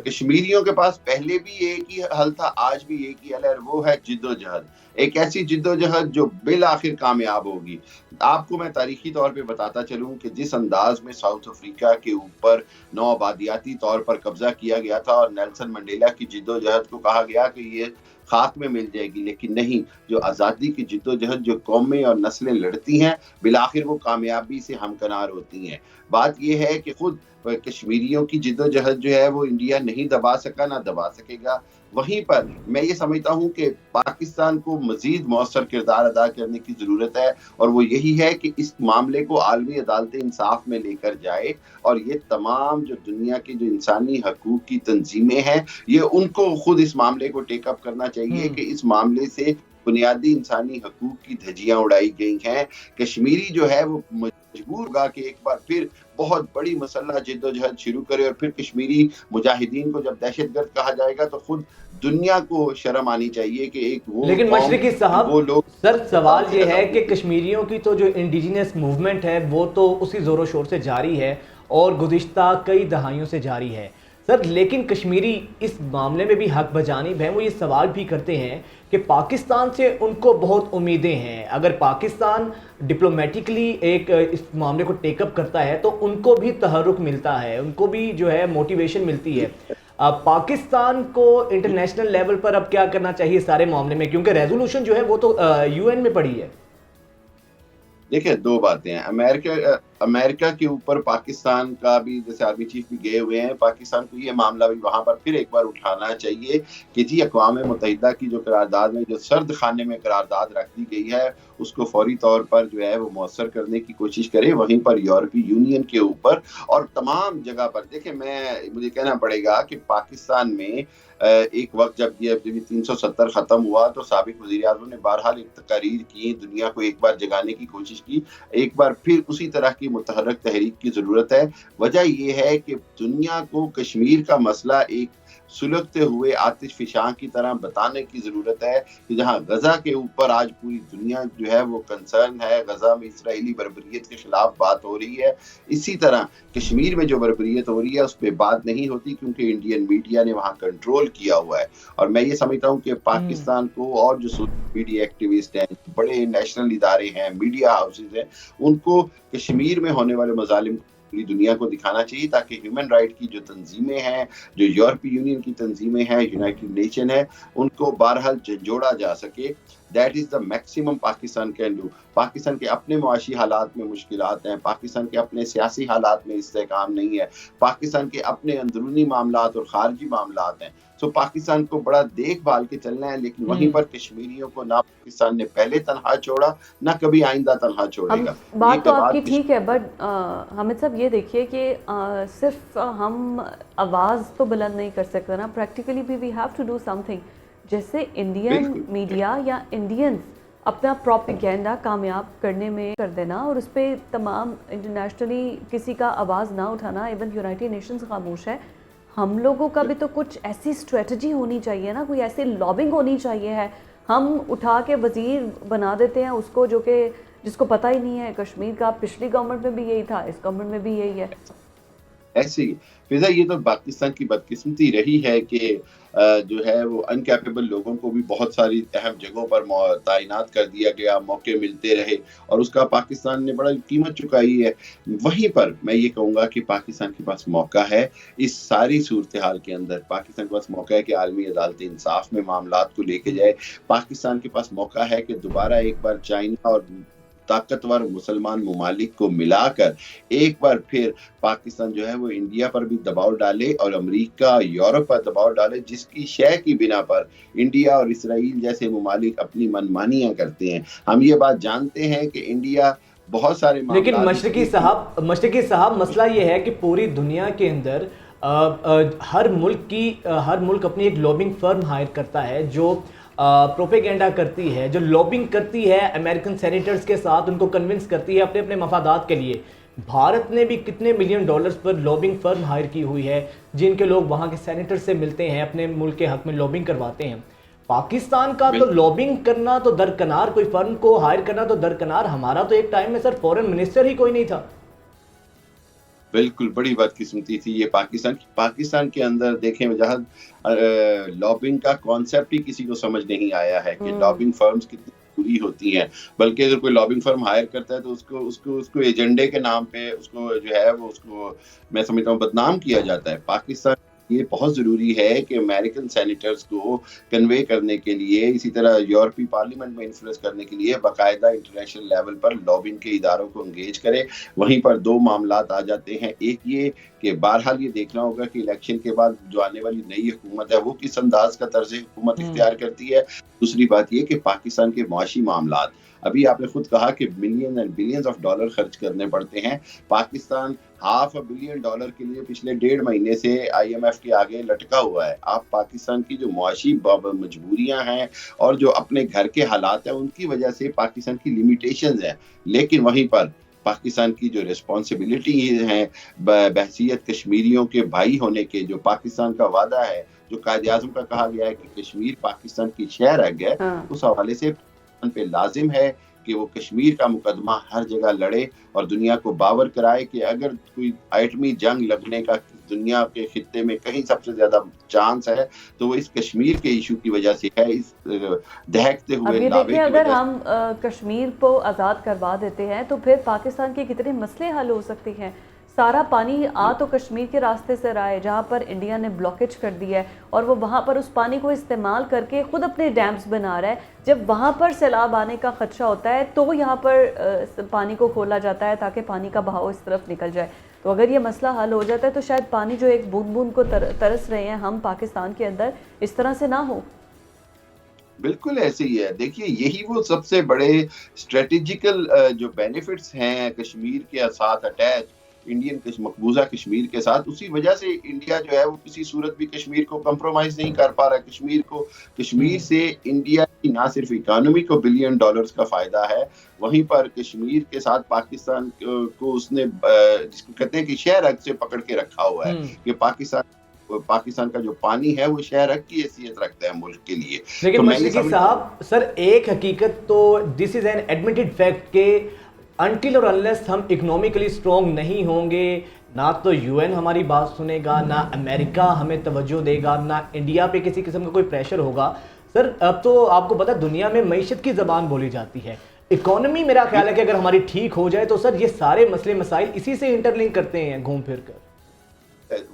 कश्मीरियों के पास पहले भी एक ही हल था, आज भी एक ही हल है, वो है जिद्दोजहद। एक ऐसी जिद्दोजहद जो बिल आखिर कामयाब होगी। आपको मैं तारीखी तौर पे बताता चलूं कि जिस अंदाज में साउथ अफ्रीका के ऊपर नौ आबादियाती तौर पर कब्जा किया गया था और नेल्सन मंडेला की जिद्दोजहद को कहा गया कि ये खाक में मिल जाएगी, लेकिन नहीं, जो आज़ादी की जिद्दोजहद जो कौमें और नस्लें लड़ती हैं बिलाखिर वो कामयाबी से हमकनार होती हैं। बात यह है कि खुद कश्मीरियों की जिद्दोजहद जो है वो इंडिया नहीं दबा सका, ना दबा सकेगा। वहीं पर मैं ये समझता हूँ कि पाकिस्तान को मजीद मौसर किरदार अदा करने की ज़रूरत है, और वो यही है कि इस मामले को आलमी अदालत इंसाफ में लेकर जाए, और ये तमाम जो दुनिया की जो इंसानी हकूक की तंजीमें हैं, ये उनको खुद इस मामले को टेकअप करना चाहिए कि इस मामले से बुनियादी इंसानी हकूक की धज्जियां उड़ाई गई हैं। कश्मीरी जो है वो मजबूर होगा कि एक बार फिर बहुत बड़ी मसल्ला जिद्दोजहद शुरू करे, और फिर कश्मीरी मुजाहिदीन को जब दहशतगर्द कहा जाएगा तो खुद दुनिया को शर्म आनी चाहिए कि एक वो। लेकिन मशरकी साहब, वो लोग, सर सवाल ये है कि कश्मीरियों की तो जो इंडिजिनस मूवमेंट है वो तो उसी ज़ोरों शोर से जारी है और गुज़िश्ता कई दहाइयों से जारी है सर, लेकिन कश्मीरी इस मामले में भी हक बजानिब हैं। वो ये सवाल भी करते हैं कि पाकिस्तान से उनको बहुत उम्मीदें हैं, अगर पाकिस्तान डिप्लोमेटिकली एक इस मामले को टेकअप करता है तो उनको भी तहरुक मिलता है, उनको भी जो है मोटिवेशन मिलती है। पाकिस्तान को इंटरनेशनल लेवल पर अब क्या करना चाहिए सारे मामले में, क्योंकि रेजोल्यूशन जो है वो तो UN में पड़ी है। देखिए, दो बातें हैं। अमेरिका के ऊपर पाकिस्तान का भी, जैसे आर्मी चीफ भी गए हुए हैं, पाकिस्तान को ये मामला भी वहां पर फिर एक बार उठाना चाहिए कि जी अक़वाम मुत्तहिदा की जो करारदाद में जो सर्द खाने में करारदाद रख दी गई है उसको फौरी तौर पर जो है वो मौसर करने की कोशिश करे। वहीं पर यूरोपीय यूनियन के ऊपर और तमाम जगह पर, देखिए मुझे कहना पड़ेगा कि पाकिस्तान में एक वक्त जब ये 370 खत्म हुआ तो साबिक वज़ीर-ए-आज़म ने बहरहाल एक तकारीर की, दुनिया को एक बार जगाने की कोशिश की, एक बार फिर उसी तरह की मुतहर्रिक तहरीक की ज़रूरत है। वजह यह है कि दुनिया को कश्मीर का मसला एक सुलगते हुए आतिश फिशां की तरह बताने की ज़रूरत है कि जहाँ गज़ा के ऊपर आज पूरी दुनिया जो है वो कंसर्न है, गज़ा में इसराइली बर्बरियत के ख़िलाफ़ बात हो रही है, इसी तरह कश्मीर में जो बर्बरियत हो रही है उस पर बात नहीं होती क्योंकि इंडियन मीडिया ने वहाँ कंट्रोल किया हुआ है। और मैं ये समझता हूँ कि पाकिस्तान को और जो मीडिया एक्टिविस्ट हैं, बड़े नेशनल इदारे हैं, मीडिया हाउसेज हैं, उनको कश्मीर में होने वाले मज़ालिम पूरी दुनिया को दिखाना चाहिए ताकि ह्यूमन राइट की जो तंजीमें हैं, जो यूरोपीय यूनियन की तंजीमें हैं, यूनाइटेड नेशन है, उनको बहरहाल जोड़ा जा सके। That is the maximum Pakistan can do. Pakistan के अपने मुआशी हालात में मुश्किलात हैं, पाकिस्तान के अपने सियासी हालात में इस्तेहकाम नहीं है, पाकिस्तान के अपने अंदरूनी मामलात और खारजी मामलात हैं। सो पाकिस्तान को बड़ा देखभाल के चलना है, लेकिन वहीं पर कश्मीरियों को ना पाकिस्तान ने पहले तनहा छोड़ा, ना कभी आइंदा तनहा छोड़ेगा। बात तो आपकी ठीक है, बट हामिद साहब ये देखिए कि सिर्फ हम आवाज़ तो बुलंद नहीं कर सकते ना, प्रैक्टिकली भी we have to do something. जैसे इंडियन मीडिया या इंडियंस अपना प्रोपेगेंडा कामयाब करने में कर देना और उस पर तमाम इंटरनेशनली किसी का आवाज़ ना उठाना, इवन यूनाइटेड नेशंस खामोश है। हम लोगों का भी तो कुछ ऐसी स्ट्रेटजी होनी चाहिए ना, कोई ऐसी लॉबिंग होनी चाहिए है। हम उठा के वज़ीर बना देते हैं उसको जो कि जिसको पता ही नहीं है कश्मीर का। पिछली गवर्नमेंट में भी यही था, इस गवर्नमेंट में भी यही है। ऐसे ही फिजा, ये तो पाकिस्तान की बदकिस्मती रही है कि जो है वो अनकैपेबल लोगों को भी बहुत सारी अहम जगहों पर तैनात कर दिया गया, मौके मिलते रहे और उसका पाकिस्तान ने बड़ा कीमत चुकाई है। वहीं पर मैं ये कहूँगा कि पाकिस्तान के पास मौका है इस सारी सूरत हाल के अंदर, पाकिस्तान के पास मौका है कि आलमी अदालत इंसाफ में मामलात को लेके जाए। पाकिस्तान के पास मौका है कि दोबारा एक बार चाइना और ताकतवर मुसलमान ममालिक को मिलाकर एक बार फिर पाकिस्तान जो है वो इंडिया पर भी दबाव डाले और अमेरिका, यूरोप पर दबाव डाले, जिसकी शय की बिना पर इंडिया और इसराइल जैसे ममालिक अपनी मनमानियां करते हैं। हम ये बात जानते हैं कि इंडिया बहुत सारे, लेकिन मशरकी साहब मसला ये है कि पूरी दुनिया के अंदर हर मुल्क अपनी एक लॉबिंग फर्म हायर करता है जो प्रोपेगेंडा करती है, जो लॉबिंग करती है अमेरिकन सेनेटर्स के साथ, उनको कन्विंस करती है अपने अपने मफादात के लिए। भारत ने भी कितने मिलियन डॉलर्स पर लॉबिंग फर्म हायर की हुई है जिनके लोग वहाँ के सेनेटर से मिलते हैं, अपने मुल्क के हक में लॉबिंग करवाते हैं। पाकिस्तान का तो लॉबिंग करना तो दरकनार, कोई फर्म को हायर करना तो दरकनार। हमारा तो एक टाइम में सर फॉरेन मिनिस्टर ही कोई नहीं था। बिल्कुल बड़ी बदकिस्मती थी ये पाकिस्तान के अंदर। देखें वजाहत, लॉबिंग का कॉन्सेप्ट ही किसी को समझ नहीं आया है कि लॉबिंग फर्म्स कितनी बुरी होती हैं। बल्कि अगर कोई लॉबिंग फर्म हायर करता है तो उसको एजेंडे के नाम पे उसको जो है वो उसको मैं समझता हूँ बदनाम किया जाता है। पाकिस्तान ये बहुत ज़रूरी है कि अमेरिकन सेनेटर्स को कन्वे करने के लिए, इसी तरह यूरोपीय पार्लियामेंट में इन्फ्लुएंस करने के लिए बाकायदा इंटरनेशनल लेवल पर लॉबिंग के इदारों को एंगेज करे। वहीं पर दो मामलात आ जाते हैं। एक ये कि बहरहाल ये देखना होगा कि इलेक्शन के बाद जो आने वाली नई हुकूमत है वो किस अंदाज का तर्ज हुकूमत इख्तियार करती है। दूसरी बात ये कि पाकिस्तान के मुआशी मामलात, अभी आपने खुद कहा कि million and billions of dollar खर्च करने पड़ते हैं। पाकिस्तान $500 बिलियन के लिए पिछले 1.5 महीने से IMF के आगे लटका हुआ है। आप पाकिस्तान की जो मुआशी मजबूरियां हैं और जो अपने घर के हालात हैं उनकी वजह से पाकिस्तान की लिमिटेशंस हैं, लेकिन वहीं पर पाकिस्तान की जो रिस्पॉन्सिबिलिटी है बहसीयत कश्मीरियों के भाई होने के, जो पाकिस्तान का वादा है, जो कायदे आज़म का कहा गया है कि कश्मीर पाकिस्तान की शहर रह गया, उस हवाले से पे लाजिम है कि वो कश्मीर का मुकदमा हर जगह लड़े और दुनिया को बावर कराए कि अगर कोई एटमी जंग लगने का दुनिया के खित्ते में कहीं सबसे ज्यादा चांस है तो वो इस कश्मीर के इशू की वजह से है, इस दहकते हुए लावे की अगर वजह हम कश्मीर को आज़ाद करवा देते हैं तो फिर पाकिस्तान के कितने मसले हल हो सकते हैं। सारा पानी आ तो कश्मीर के रास्ते से रहा है जहाँ पर इंडिया ने ब्लॉकेज कर दिया है और वो वहाँ पर उस पानी को इस्तेमाल करके ख़ुद अपने डैम्स बना रहा है। जब वहाँ पर सैलाब आने का खदशा होता है तो यहाँ पर पानी को खोला जाता है ताकि पानी का बहाव इस तरफ निकल जाए। तो अगर ये मसला हल हो जाता है तो शायद पानी जो एक बूंद बूंद को तरस रहे हैं हम पाकिस्तान के अंदर, इस तरह से ना हो। बिल्कुल ऐसे ही है। देखिए यही वो सबसे बड़े स्ट्रेटेजिकल जो बेनिफिट्स हैं कश्मीर के साथ अटैच, इंडियन मकबूजा कश्मीर के साथ, उसी वजह से इंडिया जो है वो किसी सूरत भी कश्मीर को कंप्रोमाइज नहीं कर पा रहा। कश्मीर से इंडिया की ना सिर्फ इकोनॉमी को $1 बिलियन का फायदा है, वहीं पर कश्मीर के साथ पाकिस्तान को उसने जिसको कहते हैं कि शहर हक से पकड़ के रखा हुआ है कि पाकिस्तान पाकिस्तान का जो पानी है वो शहरक की हैसियत रखता है मुल्क के लिए। लेकिन तो मैं ये मशरकी साहब, सर एक हकीकत तो this is an admitted fact के अनटिल और अनलेस हम इकोनॉमिकली स्ट्रॉन्ग नहीं होंगे, ना तो यूएन हमारी बात सुनेगा, ना अमेरिका हमें तवज्जो देगा, ना इंडिया पे किसी किस्म का कोई प्रेशर होगा। सर अब तो आपको पता है दुनिया में मईशत की ज़बान बोली जाती है, इकोनॉमी मेरा ख्याल है कि अगर हमारी ठीक हो जाए तो सर ये सारे मसले मसाइल इसी से इंटरलिंक करते हैं घूम फिर कर।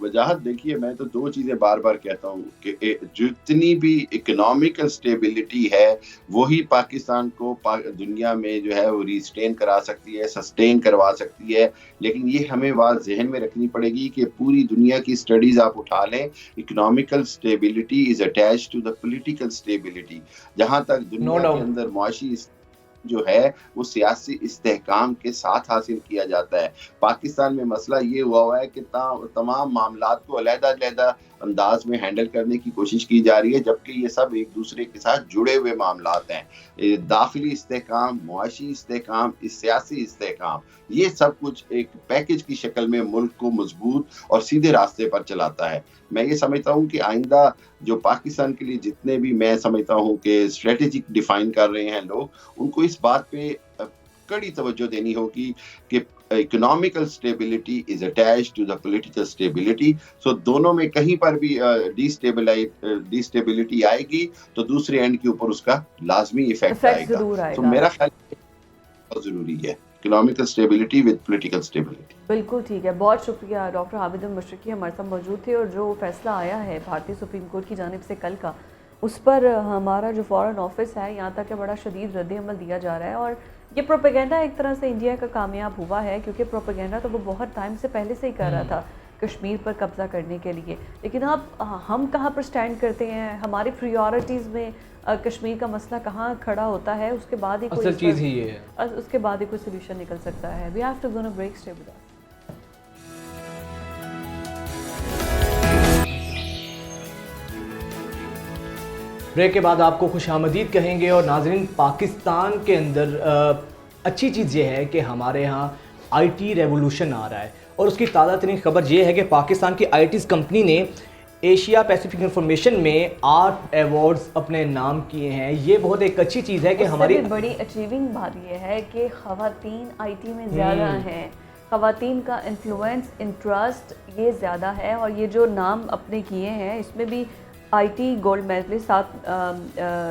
वजाहत देखिए, मैं तो दो चीज़ें बार बार कहता हूँ कि जितनी भी इकोनॉमिकल स्टेबिलिटी है वही पाकिस्तान को दुनिया में जो है वो रिस्टेन करा सकती है, सस्टेन करवा सकती है। लेकिन ये हमें बात जहन में रखनी पड़ेगी कि पूरी दुनिया की स्टडीज़ आप उठा लें, economical stability is attached to the political stability. जहाँ तक दुनिया के अंदर मुआशी जो है वो सियासी इस्तेहकाम के साथ हासिल किया जाता है। पाकिस्तान में मसला ये हुआ है कि तमाम मामलात को अलग-अलग अंदाज में हैंडल करने की कोशिश की जा रही है, जबकि ये सब एक दूसरे के साथ जुड़े हुए मामलात हैं। दाखिली इस्तेहकाम, मुआशी इस्तेहकाम, सियासी इस्तेहकाम, ये सब कुछ एक पैकेज की शक्ल में मुल्क को मजबूत और सीधे रास्ते पर चलाता है। मैं ये समझता हूँ कि आइंदा जो पाकिस्तान के लिए जितने भी मैं समझता हूँ कि स्ट्रेटेजिक डिफाइन कर रहे हैं लोग, उनको इस बात पे कड़ी तवज्जो देनी होगी कि economical stability is attached to the political stability. So दोनों में कहीं पर भी डिस्टेबिलिटी आएगी तो दूसरे एंड के ऊपर उसका लाजमी इफेक्ट आएगा। तो मेरा ख्याल बहुत जरूरी है economical stability with political stability. बिल्कुल ठीक है, बहुत शुक्रिया। डॉक्टर हामिद मुशरकी हमारे साथ मौजूद थे और जो फैसला आया है भारतीय सुप्रीम कोर्ट की जानिब से कल का, उस पर हमारा जो फॉरेन ऑफिस है यहाँ तक बड़ा शदीद रद्द-ए-अमल दिया जा रहा है। और ये प्रोपेगेंडा एक तरह से इंडिया का कामयाब हुआ है, क्योंकि प्रोपेगेंडा तो वो बहुत टाइम से पहले से ही कर रहा था कश्मीर पर कब्ज़ा करने के लिए। लेकिन अब हम कहाँ पर स्टैंड करते हैं, हमारी प्रायोरिटीज़ में कश्मीर का मसला कहाँ खड़ा होता है, उसके बाद ही कोई चीज़ ही ये है, उसके बाद ही कोई सोल्यूशन निकल सकता है। We have to go on a break, stay with us. Break के बाद आपको खुशामदीद कहेंगे। और नाज़रीन, पाकिस्तान के अंदर अच्छी चीज़ ये है कि हमारे यहाँ आईटी रेवोल्यूशन आ रहा है, और उसकी ताज़ा तरीन खबर ये है कि पाकिस्तान की आईटीज़ कंपनी ने एशिया पैसिफिक इंफॉर्मेशन में 8 अवार्ड्स अपने नाम किए हैं। ये बहुत एक अच्छी चीज़ है कि हमारी बड़ी अचीविंग बात ये है कि ख़वातीन आईटी में ज़्यादा हैं, ख़वातीन का इन्फ्लुएंस, इंटरेस्ट ये ज़्यादा है। और ये जो नाम अपने किए हैं इसमें भी आईटी गोल्ड मेडलिस्ट 7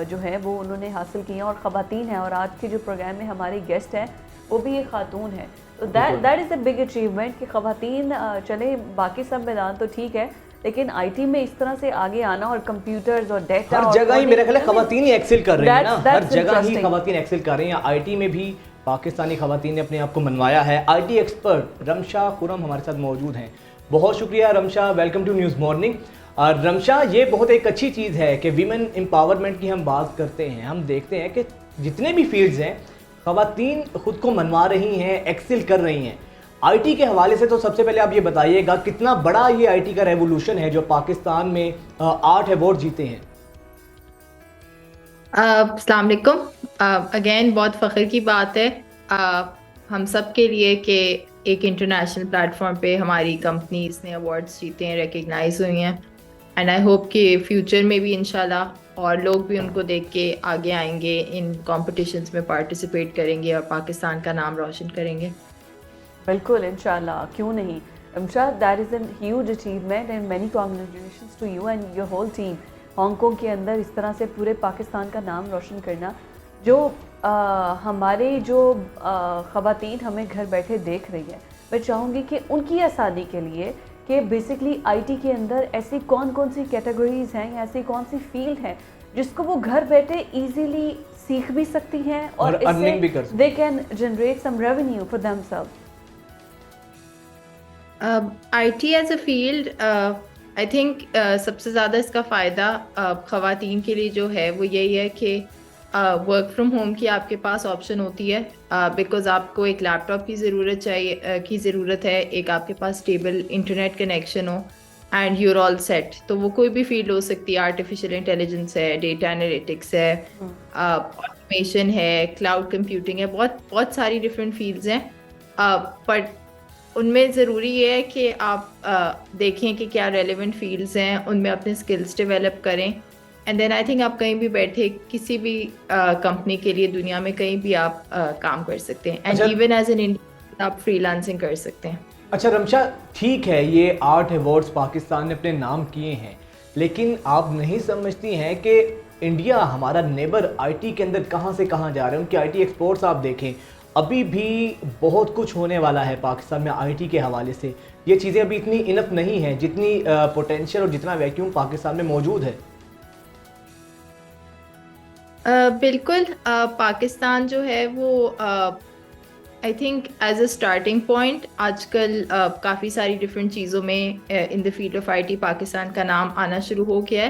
जो है वो उन्होंने हासिल किए हैं और ख़वातीन हैं। और आज के जो प्रोग्राम में हमारी गेस्ट हैं वो भी एक खातून है, तो that is a big achievement कि ख़वातीन चले, बाकी सब मैदान तो ठीक है लेकिन आईटी में इस तरह से आगे आना और कंप्यूटर्स और डेटा हर जगह ही मेरा ख्याल है ख़वातीन ही एक्सेल कर रही है ना, हर जगह ही ख़वातीन एक्सेल कर रही हैं। आईटी में भी पाकिस्तानी ख़वातीन ने अपने आप को मनवाया है। आईटी एक्सपर्ट रमशा खुरम हमारे साथ मौजूद हैं। बहुत शुक्रिया Ramsha, welcome to news morning. Ramsha, ये बहुत एक अच्छी चीज़ है कि वीमेन एम्पावरमेंट की हम बात करते हैं, हम देखते हैं कि जितने भी फील्ड्स हैं ख़वातीन खुद को मनवा रही हैं, एक्सेल कर रही हैं। आईटी के हवाले से तो सबसे पहले आप ये बताइएगा कितना बड़ा ये आईटी का रेवोल्यूशन है जो पाकिस्तान में 8 अवार्ड जीते हैं। अस्सलाम वालेकुम। अगेन बहुत फ़ख्र की बात है हम सब के लिए कि एक इंटरनेशनल प्लेटफॉर्म पे हमारी कंपनीज ने अवार्ड्स जीते हैं, रिकग्नाइज हुई हैं। एंड आई होप कि फ्यूचर में भी इंशाल्लाह और लोग भी उनको देख के आगे आएंगे, इन कॉम्पिटिशन्स में पार्टिसिपेट करेंगे और पाकिस्तान का नाम रोशन करेंगे। बिल्कुल, इंशाल्लाह, क्यों नहीं। Ramsha, that is an huge achievement and many congratulations to you and your whole team. Hong Kong के अंदर इस तरह से पूरे पाकिस्तान का नाम रोशन करना, जो हमारे जो ख़वातीन हमें घर बैठे देख रही है, मैं चाहूँगी कि उनकी आसानी के लिए कि बेसिकली आईटी के अंदर ऐसी कौन कौन सी कैटेगरीज हैं या ऐसी कौन सी फील्ड है जिसको वो घर बैठे इजीली सीख भी सकती हैं और इससे they can generate some revenue for themselves. IT as a field I think सबसे ज़्यादा इसका फ़ायदा ख़वातीन के लिए जो है वो यही है कि वर्क फ्रॉम होम की आपके पास ऑप्शन होती है, बिकॉज़ आपको एक लैपटॉप की ज़रूरत है, एक आपके पास स्टेबल इंटरनेट कनेक्शन हो एंड यूर ऑल सेट। तो वो कोई भी फील्ड हो सकती है, आर्टिफिशियल इंटेलिजेंस है, डेटा एनालिटिक्स है, ऑटोमेशन है, क्लाउड कंप्यूटिंग है, बहुत बहुत सारी डिफरेंट फील्ड्स हैं। बट ان میں ضروری یہ ہے کہ آپ دیکھیں کہ کیا ریلیونٹ فیلڈز ہیں, ان میں اپنے اسکلس ڈیولپ کریں, اینڈ دین آئی تھنک آپ کہیں بھی بیٹھے کسی بھی کمپنی کے لیے دنیا میں کہیں بھی آپ کام کر سکتے ہیں, and even as an Indian آپ فری لانسنگ کر سکتے ہیں. اچھا رمشا, ٹھیک ہے یہ 8 ایوارڈز پاکستان نے اپنے نام کیے ہیں, لیکن آپ نہیں سمجھتی ہیں کہ انڈیا ہمارا نیبر آئی ٹی کے اندر کہاں سے کہاں جا رہے ہیں؟ ان کی آئی ٹی ایکسپورٹس آپ دیکھیں, ابھی بھی بہت کچھ ہونے والا ہے پاکستان میں آئی ٹی کے حوالے سے. یہ چیزیں ابھی اتنی انف نہیں ہیں جتنی پوٹینشیل اور جتنا ویکیوم پاکستان میں موجود ہے. بالکل, پاکستان جو ہے وہ I think as a starting point آج کل کافی ساری ڈفرینٹ چیزوں میں in the field of I T Pakistan کا نام آنا شروع ہو گیا ہے,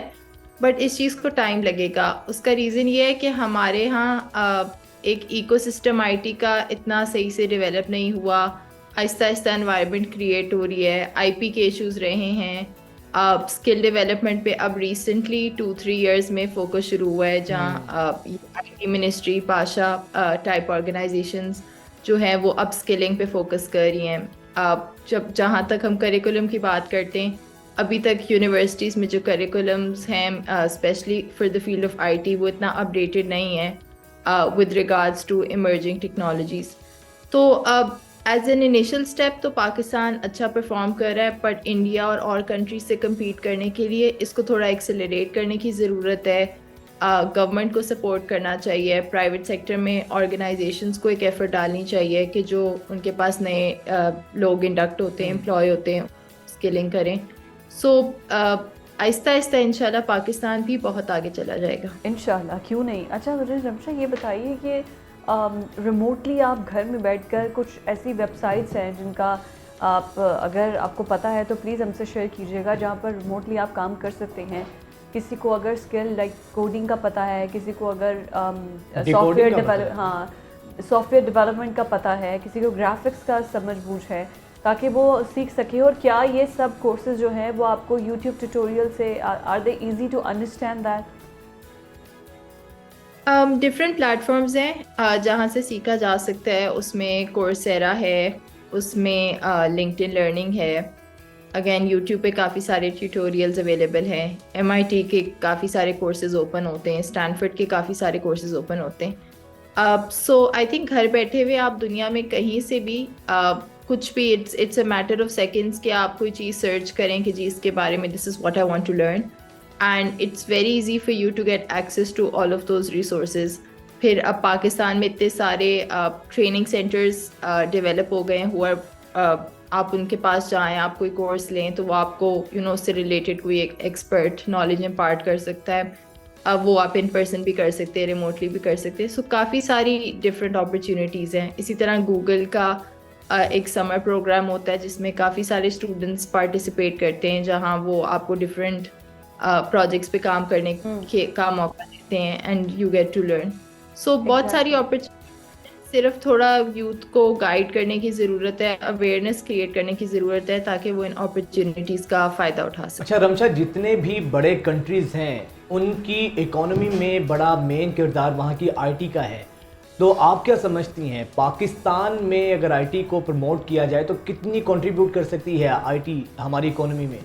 بٹ اس چیز کو ٹائم لگے گا. اس کا ریزن یہ ہے کہ ہمارے ہاں ایک ایکو سسٹم آئی ٹی کا اتنا صحیح سے ڈیولپ نہیں ہوا, آہستہ آہستہ انوائرمنٹ کریٹ ہو رہی ہے, آئی پی کے ایشوز رہے ہیں. اسکل ڈیولپمنٹ پہ اب ریسنٹلی 2-3 ایئرس میں فوکس شروع ہوا ہے, جہاں I T ministry, Pasha type organizations جو ہیں وہ اپ اسکلنگ پہ فوکس کر رہی ہیں. جہاں تک ہم کریکولم کی بات کرتے ہیں, ابھی تک یونیورسٹیز میں جو کریکولمز ہیں specially for the field of I T وہ اتنا اپڈیٹڈ نہیں ہے with regards to emerging technologies. تو اب ایز این انیشل اسٹیپ تو پاکستان اچھا پرفارم کر رہا ہے, بٹ انڈیا اور کنٹریز سے کمپیٹ کرنے کے لیے اس کو تھوڑا ایکسیلریٹ کرنے کی ضرورت ہے. گورنمنٹ کو سپورٹ کرنا چاہیے, پرائیویٹ سیکٹر میں آرگنائزیشنس کو ایک ایفرٹ ڈالنی چاہیے کہ جو ان کے پاس نئے لوگ انڈکٹ ہوتے ہیں, امپلائی ہوتے ہیں, اسکلنگ کریں. سو آہستہ آہستہ انشاءاللہ پاکستان بھی بہت آگے چلا جائے گا. انشاءاللہ, کیوں نہیں. اچھا رمشا یہ بتائیے کہ ریموٹلی آپ گھر میں بیٹھ کر کچھ ایسی ویب سائٹس ہیں جن کا آپ اگر آپ کو پتہ ہے تو پلیز ہم سے شیئر کیجیے گا, جہاں پر ریموٹلی آپ کام کر سکتے ہیں. کسی کو اگر اسکل لائک کوڈنگ کا پتہ ہے, کسی کو اگر سافٹ ویئر ڈیولپمنٹ کا پتہ ہے, کسی کو گرافکس کا سمجھ بوجھ ہے, تاکہ وہ سیکھ سکے. اور کیا یہ سب کورسز جو ہیں وہ آپ کو یوٹیوب ٹیوٹوریل سے are they easy to understand that? Different platforms ہیں جہاں سے سیکھا جا سکتا ہے. اس میں کورسیرا ہے, اس میں لنکڈ ان لرننگ ہے, اگین یوٹیوب پہ کافی سارے ٹیوٹوریلز اویلیبل ہیں, MIT کے کافی سارے کورسز اوپن ہوتے ہیں, اسٹینفورڈ کے کافی سارے کورسز اوپن ہوتے ہیں. سو آئی تھنک گھر بیٹھے ہوئے آپ دنیا میں کہیں سے بھی کچھ بھی it's a matter of seconds کہ آپ کوئی چیز سرچ کریں کہ جی اس کے بارے میں this is what I want to learn, and it's very easy for you to get access to all of those resources. پھر اب پاکستان میں اتنے سارے ٹریننگ سینٹرز ڈیولپ ہو گئے ہیں, آپ ان کے پاس جائیں, آپ کوئی کورس لیں تو وہ آپ کو اس سے ریلیٹڈ کوئی ایک ایکسپرٹ نالج امپارٹ کر سکتا ہے. وہ آپ ان پرسن بھی کر سکتے ہیں, ریموٹلی بھی کر سکتے ہیں. سو کافی ساری ڈفرینٹ اپرچونیٹیز ہیں. اسی طرح گوگل کا ایک سمر پروگرام ہوتا ہے جس میں کافی سارے اسٹوڈنٹس پارٹیسپیٹ کرتے ہیں, جہاں وہ آپ کو ڈفرینٹ پروجیکٹس پہ کام کرنے کا موقع دیتے ہیں, and you get to learn. So بہت ساری اپرچونیٹیز, صرف تھوڑا یوتھ کو گائیڈ کرنے کی ضرورت ہے, اویئرنیس کریٹ کرنے کی ضرورت ہے تاکہ وہ ان اپرچونیٹیز کا فائدہ اٹھا سکیں. اچھا رمشا, جتنے بھی بڑے کنٹریز ہیں ان کی اکانومی میں بڑا مین کردار وہاں کی آئی ٹی کا ہے, تو آپ کیا سمجھتی ہیں پاکستان میں اگر آئی ٹی کو پروموٹ کیا جائے تو کتنی کنٹریبیوٹ کر سکتی ہے آئی ٹی ہماری اکانومی میں؟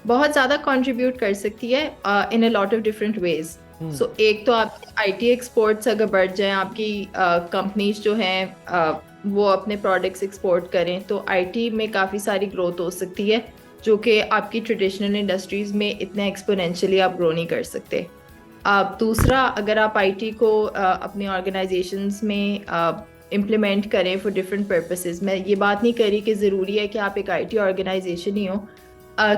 بہت زیادہ کنٹریبیوٹ کر سکتی ہے ان اے لاٹ آف ڈفرینٹ ویز. سو ایک تو آپ کی آئی ٹی ایکسپورٹس اگر بڑھ جائیں, آپ کی کمپنیز جو ہیں وہ اپنے پروڈکٹس ایکسپورٹ کریں, تو آئی ٹی میں کافی ساری گروتھ ہو سکتی ہے, جو کہ آپ کی ٹریڈیشنل انڈسٹریز میں اتنے ایکسپونینشلی آپ گرو نہیں کر سکتے. دوسرا, اگر آپ آئی ٹی کو اپنی آرگنائزیشنز میں امپلیمنٹ کریں فار ڈفرینٹ پرپسز, میں یہ بات نہیں کری کہ ضروری ہے کہ آپ ایک آئی ٹی آرگنائزیشن ہی ہو.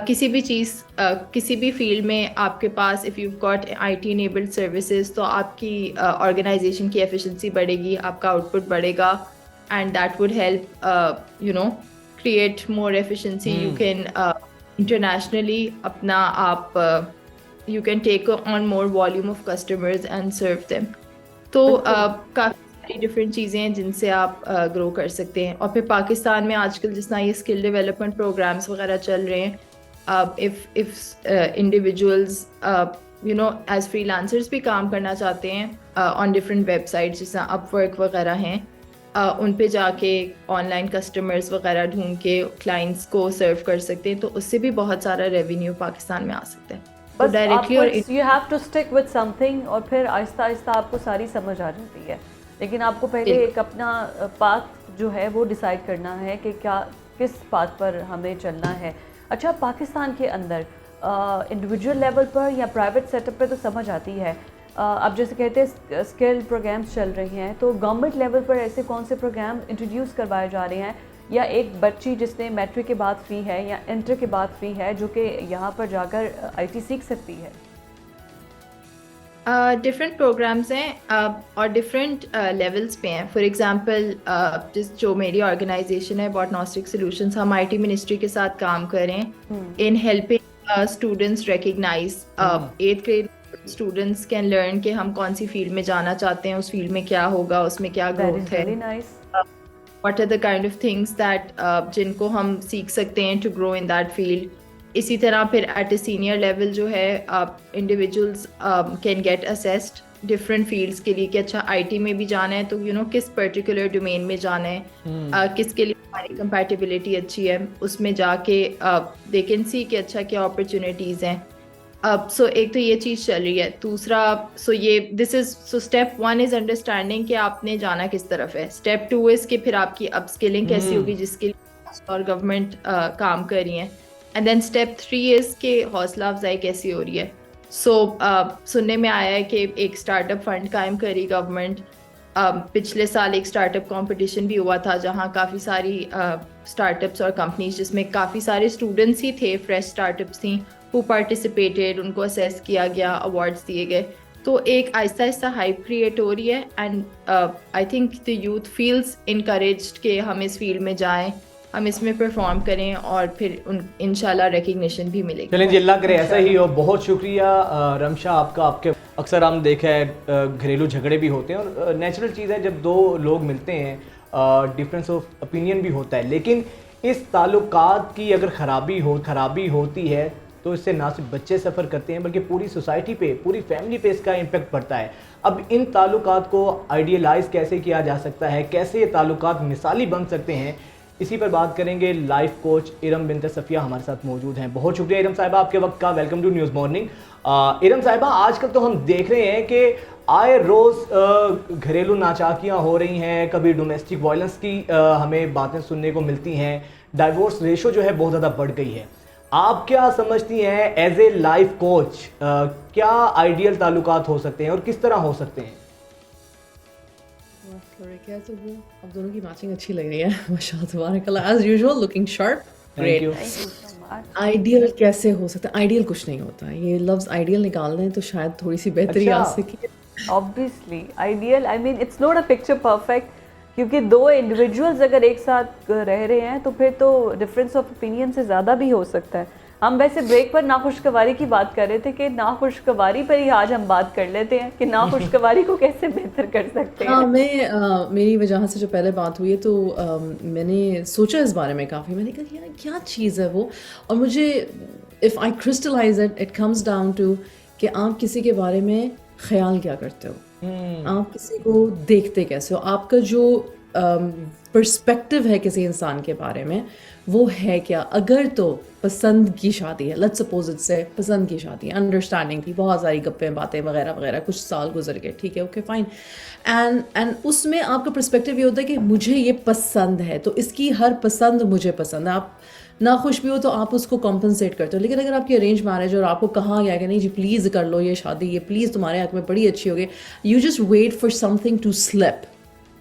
کسی بھی چیز, کسی بھی فیلڈ میں آپ کے پاس if you got I T enabled services, تو آپ کی آرگنائزیشن کی ایفیشنسی بڑھے گی, آپ کا آؤٹ پٹ بڑھے گا, and that would help create more efficiency. You can internationally اپنا آپ you can take on more volume of customers and serve them. تو کافی ساری ڈفرینٹ چیزیں ہیں جن سے آپ گرو کر سکتے ہیں. اور پھر پاکستان میں آج کل جس طرح یہ اسکل ڈیولپمنٹ پروگرامس وغیرہ چل رہے ہیں, if individuals as free lancers بھی کام کرنا چاہتے ہیں آن ڈفرینٹ ویب سائٹس جس طرح اپ ورک وغیرہ ہیں, उन पे जाके ऑनलाइन कस्टमर्स वगैरह ढूंढ के क्लाइंट्स को सर्व कर सकते हैं, तो उससे भी बहुत सारा रेवेन्यू पाकिस्तान में आ सकता है। तो बस डायरेक्टली और you have to stick with something और फिर आहिस्ता आहिस्ता आपको सारी समझ आ जाती है, लेकिन आपको पहले एक अपना पाथ जो है वो डिसाइड करना है कि क्या किस पाथ पर हमें चलना है। अच्छा, पाकिस्तान के अंदर इंडिविजुअल लेवल पर या प्राइवेट सेटअप पे तो समझ आती है, अब जैसे कहते हैं स्किल प्रोग्राम्स चल रहे हैं, तो गवर्नमेंट लेवल पर ऐसे कौन से प्रोग्राम इंट्रोड्यूस करवाए जा रहे हैं, या एक बच्ची जिसने मैट्रिक के बाद फ्री है या इंटर के बाद फ्री है जो कि यहाँ पर जाकर आईटी सीख सकती है? डिफरेंट प्रोग्राम्स हैं और डिफरेंट लेवल्स पे हैं। फॉर एग्जांपल जो मेरी ऑर्गेनाइजेशन है बॉटनॉस्टिक सॉल्यूशंस, हम आईटी मिनिस्ट्री के साथ काम करें in helping students recognize 8th grade students can learn कि हम कौन सी फील्ड में जाना चाहते हैं, उस फील्ड में क्या होगा, उसमें क्या ग्रोथ है, what are the kind of things that जिनको हम सीख सकते हैं to grow in that field. इसी तरह फिर एट ए सीनियर लेवल जो है individuals can get assessed different fields के लिए कि अच्छा आईटी में भी जाना है तो किस पर्टिकुलर डोमेन में जाना है, किसके लिए हमारी कंपैटिबिलिटी अच्छी है, उसमें जाके दे कैन सी कि अच्छा क्या अपॉर्चुनिटीज़ हैं। सो एक तो ये चीज़ चल रही है। दूसरा स्टेप 1 इज़ अंडरस्टैंडिंग कि आपने जाना किस तरफ है। स्टेप 2 इज़ कि फिर आपकी अपस्किलिंग कैसी होगी जिसके लिए और गवर्नमेंट काम कर रही है। एंड देन स्टेप 3 इज़ कि हौसला अफजाई कैसी हो रही है। सुनने में आया है कि एक स्टार्टअप फंड कायम करी गवर्नमेंट। पिछले साल एक स्टार्टअप कंपटीशन भी हुआ था जहां काफ़ी सारी स्टार्टअप्स और कंपनीज जिसमें काफ़ी सारे स्टूडेंट्स ही थे, फ्रेश स्टार्टअप्स थी, हु पार्टिसिपेटेड, उनको असेस किया गया, अवार्ड्स दिए गए। तो एक आहिस्ता आहिस्ता हाइप क्रिएट हो रही है and I think the youth feels encouraged कि हम इस फील्ड में जाएं, हम इसमें परफॉर्म करें और फिर इंशाल्लाह रिकग्निशन भी मिलेगी। चलें जी, अल्लाह करे ऐसा ही हो। बहुत शुक्रिया रमशा आपका। आपके अक्सर हम देखा है घरेलू झगड़े भी होते हैं और नेचुरल चीज़ है जब दो लोग मिलते हैं, डिफरेंस ऑफ ओपिनियन भी होता है, लेकिन इस ताल्लुकात की अगर खराबी होती है तो इससे ना सिर्फ बच्चे सफ़र करते हैं बल्कि पूरी सोसाइटी पे, पूरी फैमिली पे इसका इम्पेक्ट पड़ता है। अब इन ताल्लुकात को आइडियलाइज कैसे किया जा सकता है, कैसे ये ताल्लुकात मिसाली बन सकते हैं, इसी पर बात करेंगे। Life coach Iram bint Safia हमारे साथ मौजूद हैं। बहुत शुक्रिया इरम साहिबा आपके वक्त का। Welcome to news morning. Iram साहिबा, आजकल तो हम देख रहे हैं कि आए रोज़ घरेलू नाचाकियाँ हो रही हैं, कभी डोमेस्टिक वायलेंस की हमें बातें सुनने को मिलती हैं, डाइवोर्स रेशो जो है बहुत ज़्यादा बढ़ गई है। आप क्या समझती हैं एज ए लाइफ कोच, क्या आइडियल ताल्लुकात हो सकते हैं और किस तरह हो सकते हैं? तो वो अब दोनों की मैचिंग अच्छी लग रही है माशाल्लाह तबारकल्लाह, as usual looking sharp, great. Ideal कैसे हो सकता है? आइडियल कुछ नहीं होता, ये लफ्ज आइडियल निकाल दें तो शायद थोड़ी सी बेहतरी आ सके। Obviously ideal, I mean it's not a picture perfect, क्योंकि दो इंडिविजुअल्स अगर एक साथ रह रहे हैं तो फिर तो डिफरेंस ऑफ ओपिनियन से ज़्यादा भी हो सकता है। हम वैसे ब्रेक पर नाखुशगवारी की बात कर रहे थे कि नाखुशगवारी पर ही आज हम बात कर लेते हैं कि नाखुशगवारी को कैसे बेहतर कर सकते हैं। हाँ, मेरी वजह से जो पहले बात हुई है तो मैंने सोचा इस बारे में काफ़ी, मैंने कहा यार क्या चीज़ है वो, और मुझे if I crystallize it comes down to कि आप किसी के बारे में ख्याल क्या करते हो, आप किसी को देखते कैसे हो, आपका जो पर्सपेक्टिव है किसी इंसान के बारे में वो है क्या। अगर तो पसंद की शादी है, लेट्स सपोज इट्स से पसंद की शादी है, अंडरस्टैंडिंग थी, बहुत सारी गप्पें बातें वगैरह वगैरह, कुछ साल गुजर गए, ठीक है, ओके फाइन, एंड उसमें आपका पर्सपेक्टिव ये होता है कि मुझे ये पसंद है तो इसकी हर पसंद मुझे पसंद है। आप नाखुश भी हो तो आप उसको कॉम्पनसेट करते हो। लेकिन अगर आपकी अरेंज मैरिज और आपको कहा गया कि नहीं जी प्लीज़ कर लो ये शादी, ये प्लीज़ तुम्हारे हक में बड़ी अच्छी होगी, you just wait for something to slip,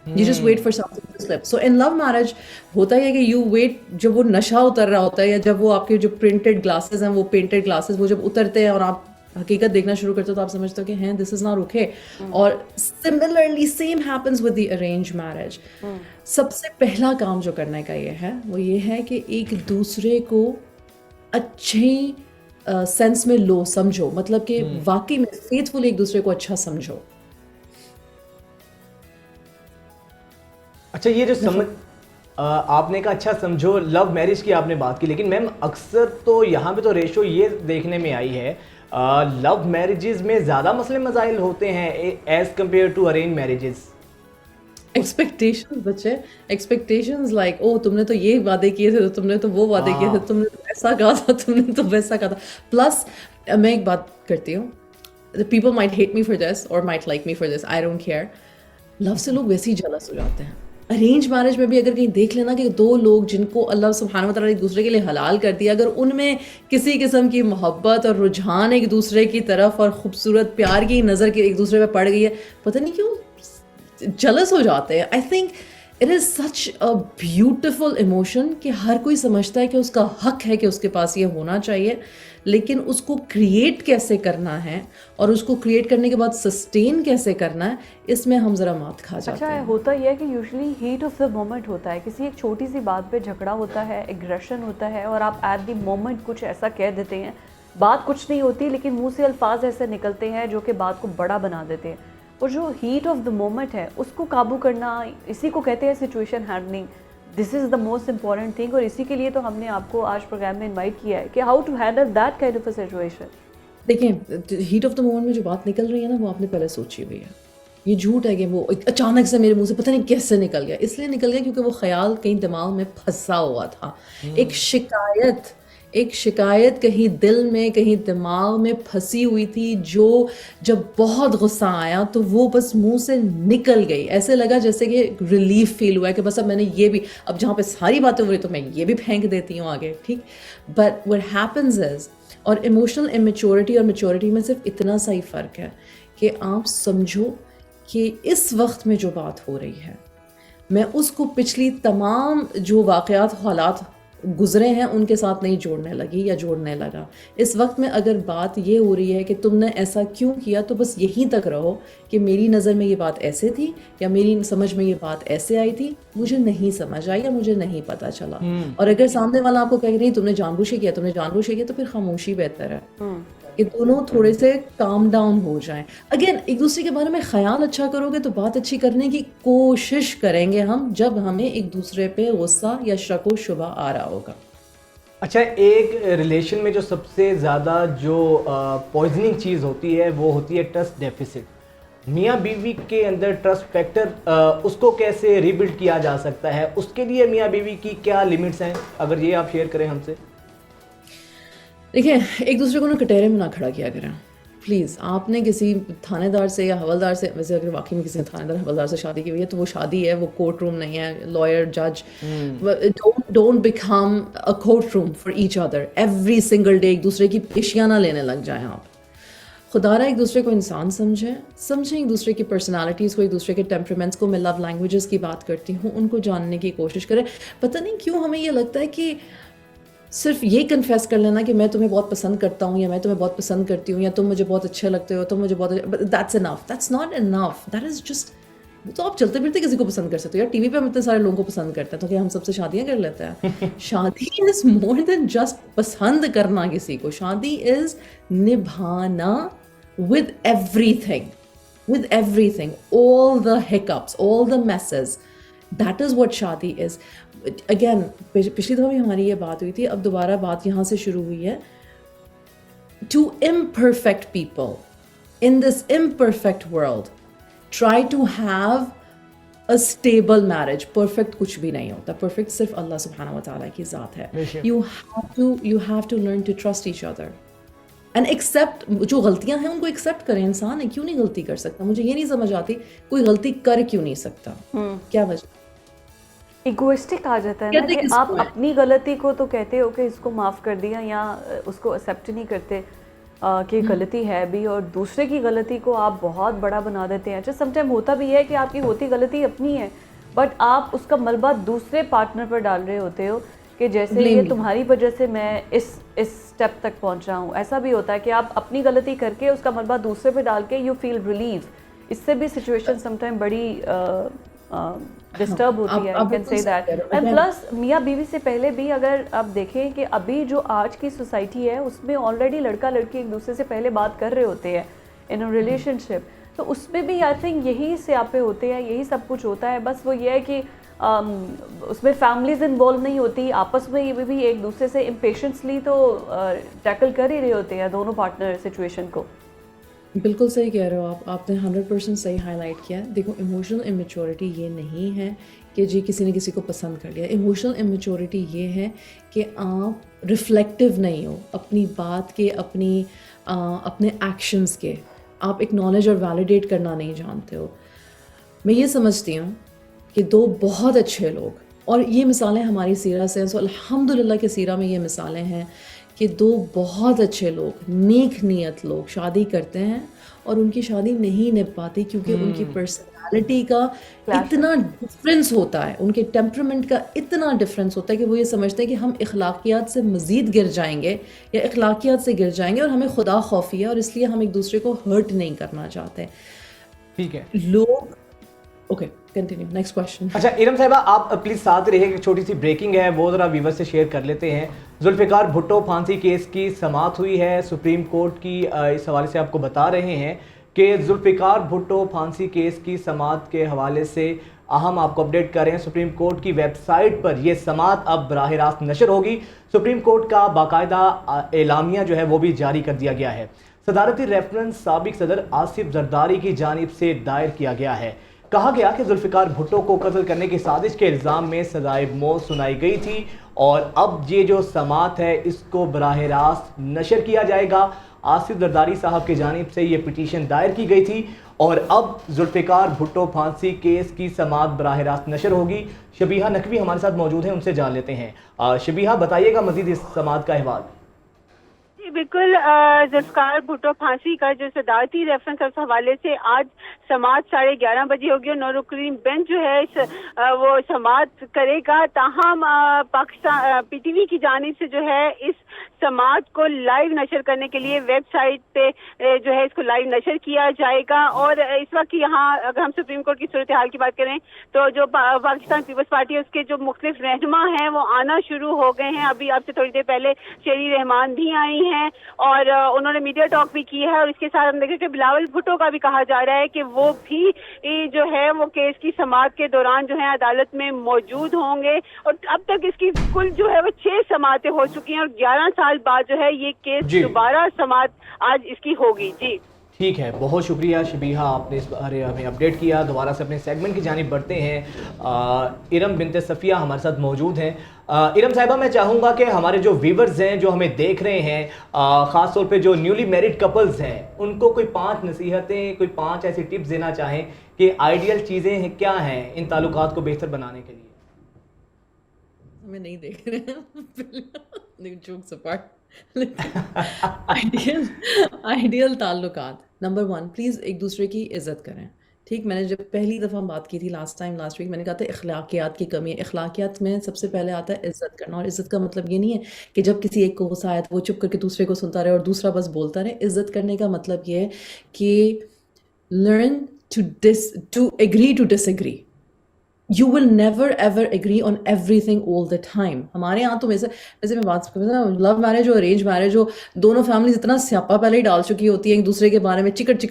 you just wait for something to slip. So in love marriage होता है कि you wait, जब वो नशा उतर रहा होता है या जब वो आपके जो printed glasses हैं, वो painted glasses वो जब उतरते हैं और आप हकीकत देखना शुरू करते हो तो आप समझते हो कि हैं this is not okay. और similarly same happens with the arranged marriage. सबसे पहला काम जो करने का ये है वो ये है कि एक दूसरे को अच्छे सेंस में लो, समझो, मतलब कि वाकई में फेथफुल एक दूसरे को अच्छा समझो। अच्छा, ये जो समझ आपने कहा अच्छा समझो, लव मैरिज की आपने बात की, लेकिन मैम अक्सर तो यहाँ पे तो रेशो ये देखने में आई है लव मैरिजेस में ज़्यादा मसले मसाइल होते हैं as compare to arrange marriages. Expectations बच्चे, एक्सपेक्टेशंस लाइक ओ तुमने तो ये वादे किए थे, तो तुमने तो वो वादे किए थे, तुमने तो ऐसा कहा था, तुमने तो वैसा कहा था. प्लस मैं एक बात करती हूँ, people might hate me for this और might like me for this, I don't care. Love से लोग वैसे ही जेलस हो जाते हैं. अरेंज मैरिज में भी अगर कहीं देख लेना कि दो लोग जिनको अल्लाह सुब्हानहू व तआला एक दूसरे के लिए हलाल कर दिया, अगर उनमें किसी किस्म की मोहब्बत और रुझान एक दूसरे की तरफ और खूबसूरत प्यार की नज़र की एक दूसरे पे पड़ गई है, पता नहीं क्यों जलस हो जाते हैं. I think it is such a beautiful emotion कि हर कोई समझता है कि उसका हक है कि उसके पास ये होना चाहिए, लेकिन उसको क्रिएट कैसे करना है और उसको क्रिएट करने के बाद सस्टेन कैसे करना है, इसमें हम ज़रा मात खा जाते हैं. अच्छा, होता यह है कि usually heat of the moment होता है, किसी एक छोटी सी बात पे झगड़ा होता है, एग्रेशन होता है और आप एट द मोमेंट कुछ ऐसा कह देते हैं, बात कुछ नहीं होती लेकिन मुंह से अल्फाज ऐसे निकलते हैं जो कि बात को बड़ा बना देते हैं. और जो हीट ऑफ द मोमेंट है उसको काबू करना, इसी को कहते हैं situation handling. This is the most important thing और इसी के लिए तो हमने आपको आज प्रोग्राम में इनवाइट किया है कि how to handle that kind of a situation. देखिए, हीट ऑफ द मोमेंट में जो बात निकल रही है ना, वो आपने पहले सोची हुई है. ये झूठ है कि वो अचानक से मेरे मुंह से पता नहीं कैसे निकल गया. इसलिए निकल गया क्योंकि वो ख्याल कहीं दिमाग में फंसा हुआ था. एक शिकायत कहीं दिल में, कहीं दिमाग में फंसी हुई थी, जो जब बहुत गुस्सा आया तो वो बस मुंह से निकल गई. ऐसे लगा जैसे कि रिलीफ फील हुआ कि बस अब मैंने ये भी, अब जहाँ पे सारी बातें हो रही तो मैं ये भी फेंक देती हूँ आगे, ठीक. बट व्हाट हैपेंस इज, और इमोशनल इमेच्योरिटी और मैच्योरिटी में सिर्फ इतना सा ही फ़र्क है कि आप समझो कि इस वक्त में जो बात हो रही है, मैं उसको पिछली तमाम जो वाक़यात हालात गुजरे हैं उनके साथ नहीं जोड़ने लगी या जोड़ने लगा. इस वक्त में अगर बात ये हो रही है कि तुमने ऐसा क्यों किया, तो बस यहीं तक रहो कि मेरी नज़र में ये बात ऐसे थी या मेरी समझ में ये बात ऐसे आई थी, मुझे नहीं समझ आई या मुझे नहीं पता चला. और अगर सामने वाला आपको कहे नहीं तुमने जानबूझ के किया, तुमने जानबूझ के किया, तो फिर खामोशी बेहतर है कि दोनों थोड़े से काम डाउन हो जाएं. अगेन, एक दूसरे के बारे में ख्याल अच्छा करोगे तो बात अच्छी करने की कोशिश करेंगे हम, जब हमें एक दूसरे पे गुस्सा या शक व शुबा आ रहा होगा. अच्छा, एक रिलेशन में जो सबसे ज़्यादा जो पॉइजनिंग चीज़ होती है वो होती है ट्रस्ट डेफिसिट. मियाँ बीवी के अंदर ट्रस्ट फैक्टर उसको कैसे रीबिल्ड किया जा सकता है, उसके लिए मियाँ बीवी की क्या लिमिट्स हैं, अगर ये आप शेयर करें हमसे. देखिए, एक दूसरे को ना कटहरे में ना खड़ा किया करें प्लीज़. आपने किसी थानेदार से या हवलदार से, वैसे अगर वाकई में किसी थानेदार हवलदार से शादी की हुई है तो वो शादी है, वो कोर्ट रूम नहीं है. लॉयर, जज, don't become a court room for each other every single day. एक दूसरे की पेशियाँ ना लेने लग जाएं आप. खुदारा एक दूसरे को इंसान समझें एक दूसरे की पर्सनालिटीज़ को, एक दूसरे के टेम्परामेंट्स को. मैं लव लैंग्वेजेस की बात करती हूँ, उनको जानने की कोशिश करें. पता नहीं क्यों हमें ये लगता है कि सिर्फ ये कन्फेस कर लेना कि मैं तुम्हें बहुत पसंद करता हूँ या मैं तुम्हें बहुत पसंद करती हूँ या तुम मुझे बहुत अच्छे लगते हो, तुम मुझे बहुत, that's enough. That's not enough. That is just, तो आप चलते फिरते किसी को पसंद कर सकते हो. यार टीवी पे हम इतने सारे लोगों को पसंद करते हैं, तो क्या हम सबसे शादियाँ कर लेते हैं? शादी इज़ मोर देन जस्ट पसंद करना किसी को. शादी इज़ निभाना with everything, all the hiccups, all the messes. That is what शादी is. Again, पिछली दफ़ा भी हमारी ये बात हुई थी, अब दोबारा बात यहाँ से शुरू हुई है. To imperfect people in this imperfect world, try to have a stable marriage. Perfect कुछ भी नहीं होता. Perfect सिर्फ अल्लाह सुब्हानहू व तआला की ज़ात है. You have to learn to trust each other. And accept, जो गलतियां हैं उनको एक्सेप्ट करें. इंसान है, क्यों नहीं गलती कर सकता? मुझे ये नहीं समझ आती कोई गलती कर क्यों नहीं सकता. क्या वजह? इगोइस्टिक आ जाता है ना कि आप अपनी गलती को तो कहते हो कि इसको माफ़ कर दिया, या उसको एक्सेप्ट नहीं करते कि गलती है भी, और दूसरे की गलती को आप बहुत बड़ा बना देते हैं. अच्छा, समटाइम होता भी है कि आपकी होती गलती अपनी है, बट आप उसका मलबा दूसरे पार्टनर पर डाल रहे होते हो कि जैसे ये तुम्हारी वजह से मैं इस स्टेप तक पहुंच रहा हूँ. ऐसा भी होता है कि आप अपनी गलती करके उसका मलबा दूसरे पे डाल के यू फील रिलीव. इससे भी सिचुएशन समटाइम बड़ी डिस्टर्ब होती है. You can say that. And plus मियाँ बीवी से पहले भी अगर आप देखें कि अभी जो आज की सोसाइटी है उसमें ऑलरेडी लड़का लड़की एक दूसरे से पहले बात कर रहे होते हैं इन अ रिलेशनशिप. तो उसमें भी आई थिंक यही स्यापे होते हैं, यही सब कुछ होता है. बस वो ये है कि उसमें फैमिलीज इन्वॉल्व नहीं होती, आपस में ये भी एक दूसरे से इम्पेशेंसली तो टैकल कर ही रहे होते हैं दोनों पार्टनर सिचुएशन को. بالکل صحیح کہہ رہے ہو آپ نے 100% صحیح ہائی لائٹ کیا ہے. دیکھو ایموشنل امیچورٹی یہ نہیں ہے کہ جی کسی نے کسی کو پسند کر لیا. ایموشنل امیچورٹی یہ ہے کہ آپ ریفلیکٹیو نہیں ہو اپنی بات کے, اپنے ایکشنز کے, آپ اکنالج اور ویلیڈیٹ کرنا نہیں جانتے ہو. میں یہ سمجھتی ہوں کہ دو بہت اچھے لوگ, اور یہ مثالیں ہماری سیرہ سے ہیں, سو الحمدللہ کہ سیرہ میں یہ مثالیں ہیں کہ دو بہت اچھے لوگ, نیک نیت لوگ شادی کرتے ہیں اور ان کی شادی نہیں نبھ پاتی کیونکہ ان کی پرسنالٹی کا اتنا ڈفرینس ہوتا ہے, ان کے ٹیمپرمنٹ کا اتنا ڈفرینس ہوتا ہے کہ وہ یہ سمجھتے ہیں کہ ہم اخلاقیات سے مزید گر جائیں گے یا اخلاقیات سے گر جائیں گے, اور ہمیں خدا خوفی ہے اور اس لیے ہم ایک دوسرے کو ہرٹ نہیں کرنا چاہتے. ٹھیک ہے لوگ اوکے کنٹینیو نیکسٹ کوشچن. اچھا ارم صاحبہ آپ پلیز ساتھ رہیے, ایک چھوٹی سی بریکنگ ہے وہ ذرا ویور سے شیئر کر لیتے ہیں. ذوالفقار بھٹو پھانسی کیس کی سماعت ہوئی ہے سپریم کورٹ کی. اس حوالے سے آپ کو بتا رہے ہیں کہ ذوالفقار بھٹو پھانسی کیس کی سماعت کے حوالے سے اہم آپ کو اپڈیٹ کر رہے ہیں. سپریم کورٹ کی ویب سائٹ پر یہ سماعت اب براہ راست نشر ہوگی. سپریم کورٹ کا باقاعدہ اعلامیہ جو ہے وہ بھی جاری کر دیا گیا ہے. صدارتی ریفرنس سابق صدر آصف زرداری کی جانب سے دائر کیا گیا ہے. کہا گیا کہ ذوالفقار بھٹو کو قتل کرنے کی سازش کے الزام میں سزائے موت سنائی گئی تھی, اور اب یہ جو سماعت ہے اس کو براہ راست نشر کیا جائے گا. آصف زرداری صاحب کی جانب سے یہ پٹیشن دائر کی گئی تھی اور اب ذوالفقار بھٹو پھانسی کیس کی سماعت براہ راست نشر ہوگی. شبیہہ نقوی ہمارے ساتھ موجود ہیں, ان سے جان لیتے ہیں. شبیہہ بتائیے گا مزید اس سماعت کا احوال. بالکل, ذوالفقار بھٹو پھانسی کا جو صدارتی ریفرنس اس حوالے سے آج سماعت 11:30 بجے ہوگی, اور 9 رکنی بینچ جو ہے وہ سماعت کرے گا. تاہم پاکستان پی ٹی وی کی جانب سے جو ہے اس سماعت کو لائیو نشر کرنے کے لیے ویب سائٹ پہ جو ہے اس کو لائیو نشر کیا جائے گا. اور اس وقت یہاں اگر ہم سپریم کورٹ کی صورتحال کی بات کریں تو جو پاکستان پیپلز پارٹی ہے اس کے جو مختلف رہنما ہیں وہ آنا شروع ہو گئے ہیں. ابھی آپ سے تھوڑی دیر پہلے شیری رحمان بھی آئی ہیں اور انہوں نے میڈیا ٹاک بھی کی ہے, اور اس کے ساتھ ہم دیکھیں کہ بلاول بھٹو کا بھی کہا جا رہا ہے کہ وہ بھی جو ہے وہ کیس کی سماعت کے دوران جو ہے عدالت میں موجود ہوں گے. اور اب تک اس کی کل جو ہے وہ 6 سماعتیں ہو چکی ہیں, اور 11 سال بعد جو ہے یہ کیس دوبارہ سماعت آج اس کی ہوگی. جی ٹھیک ہے, بہت شکریہ شبیہہ, آپ نے اس بارے ہمیں اپڈیٹ کیا. دوبارہ سے اپنے سیگمنٹ کی جانب بڑھتے ہیں. ارم بنت صفیہ ہمارے ساتھ موجود ہیں. ارم صاحبہ میں چاہوں گا کہ ہمارے جو ویورز ہیں جو ہمیں دیکھ رہے ہیں, خاص طور پہ جو نیولی میرڈ کپلز ہیں, ان کو کوئی 5 نصیحتیں, کوئی 5 ایسی ٹپس دینا چاہیں کہ آئیڈیل چیزیں کیا ہیں ان تعلقات کو بہتر بنانے کے لیے. ہمیں نہیں دیکھ رہے ہیں جوکس اپارٹ. آئیڈیل تعلقات نمبر 1, پلیز ایک دوسرے کی عزت کریں. ٹھیک, میں نے جب پہلی دفعہ بات کی تھی لاسٹ ویک, میں نے کہا تھا اخلاقیات کی کمی ہے. اخلاقیات میں سب سے پہلے آتا ہے عزت کرنا, اور عزت کا مطلب یہ نہیں ہے کہ جب کسی ایک کو غصہ آیا تو وہ چپ کر کے دوسرے کو سنتا رہے اور دوسرا بس بولتا رہے. عزت کرنے کا مطلب یہ ہے کہ learn to agree to disagree. You will never ever agree on everything all the time. ہمارے یہاں تو ویسے میں بات کروں نا, لو میرج اور ارینج میرج ہو, دونوں فیملیز اتنا سیاپا پہلے ہی ڈال چکی ہوتی ہیں ایک دوسرے کے بارے میں, چکٹ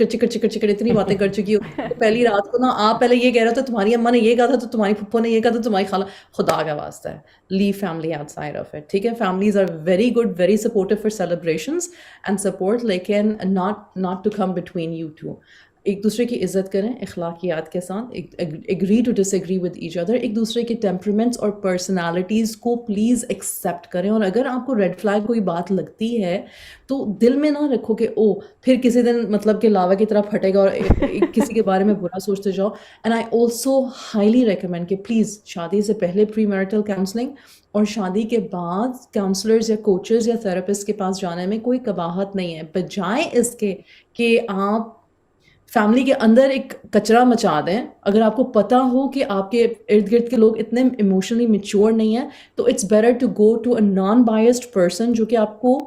اتنی باتیں کر چکی ہوتی ہیں. پہلی رات کو نا آپ پہلے یہ کہہ رہے تھے تمہاری اماں نے یہ کہا تھا, تو تمہاری پھپھو نے یہ کہا تھا, تمہاری خالہ. خدا کا واسطہ ہے, leave family outside of it. ٹھیک ہے, families are very good, very supportive for celebrations and support, لیکن not to come between you two. ایک دوسرے کی عزت کریں اخلاقیات کے ساتھ, agree to disagree with each other. ایک دوسرے کے ٹیمپرمنٹس اور پرسنالٹیز کو پلیز ایکسیپٹ کریں, اور اگر آپ کو ریڈ فلیگ کوئی بات لگتی ہے تو دل میں نہ رکھو کہ او پھر کسی دن مطلب کہ لاوا کی طرح پھٹے گا اور کسی کے بارے میں برا سوچتے جاؤ. And I also highly recommend کہ پلیز شادی سے پہلے پری میرٹل کاؤنسلنگ اور شادی کے بعد کاؤنسلرز یا کوچز یا تھراپسٹ کے پاس جانے میں کوئی قباحت نہیں ہے, بجائے اس کے کہ آپ فیملی کے اندر ایک کچرا مچا دیں. اگر آپ کو پتہ ہو کہ آپ کے ارد گرد کے لوگ اتنے ایموشنلی میچور نہیں ہیں تو it's better to go to a non biased person جو کہ آپ کو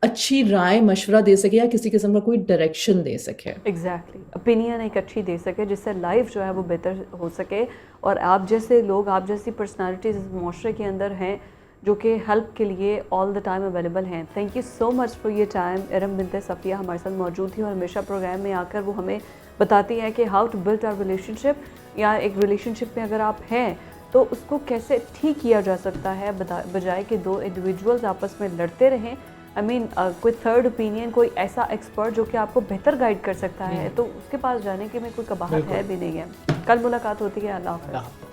اچھی رائے مشورہ دے سکے یا کسی قسم کا کوئی ڈائریکشن دے سکے. ایگزیکٹلی, اوپینین ایک اچھی دے سکے جس سے لائف جو ہے وہ بہتر ہو سکے. اور آپ جیسے لوگ, آپ جیسی پرسنالٹیز اس معاشرے کے اندر ہیں جو کہ ہیلپ کے لیے آل دا ٹائم اویلیبل ہیں. Thank you so much for your time. Iram بنت صفیہ ہمارے ساتھ موجود تھی اور ہمیشہ پروگرام میں آ کر وہ ہمیں بتاتی ہے کہ how to build our relationship, یا ایک ریلیشن شپ میں اگر آپ ہیں تو اس کو کیسے ٹھیک کیا جا سکتا ہے, بجائے کہ 2 انڈیویجولز آپس میں لڑتے رہیں. आई मीन कोई थर्ड ओपिनियन, कोई ऐसा एक्सपर्ट जो कि आपको बेहतर गाइड कर सकता है, तो उसके पास जाने के में कोई कबाहत है भी नहीं है। कल मुलाकात होती है। अल्लाह हाफ़िज़।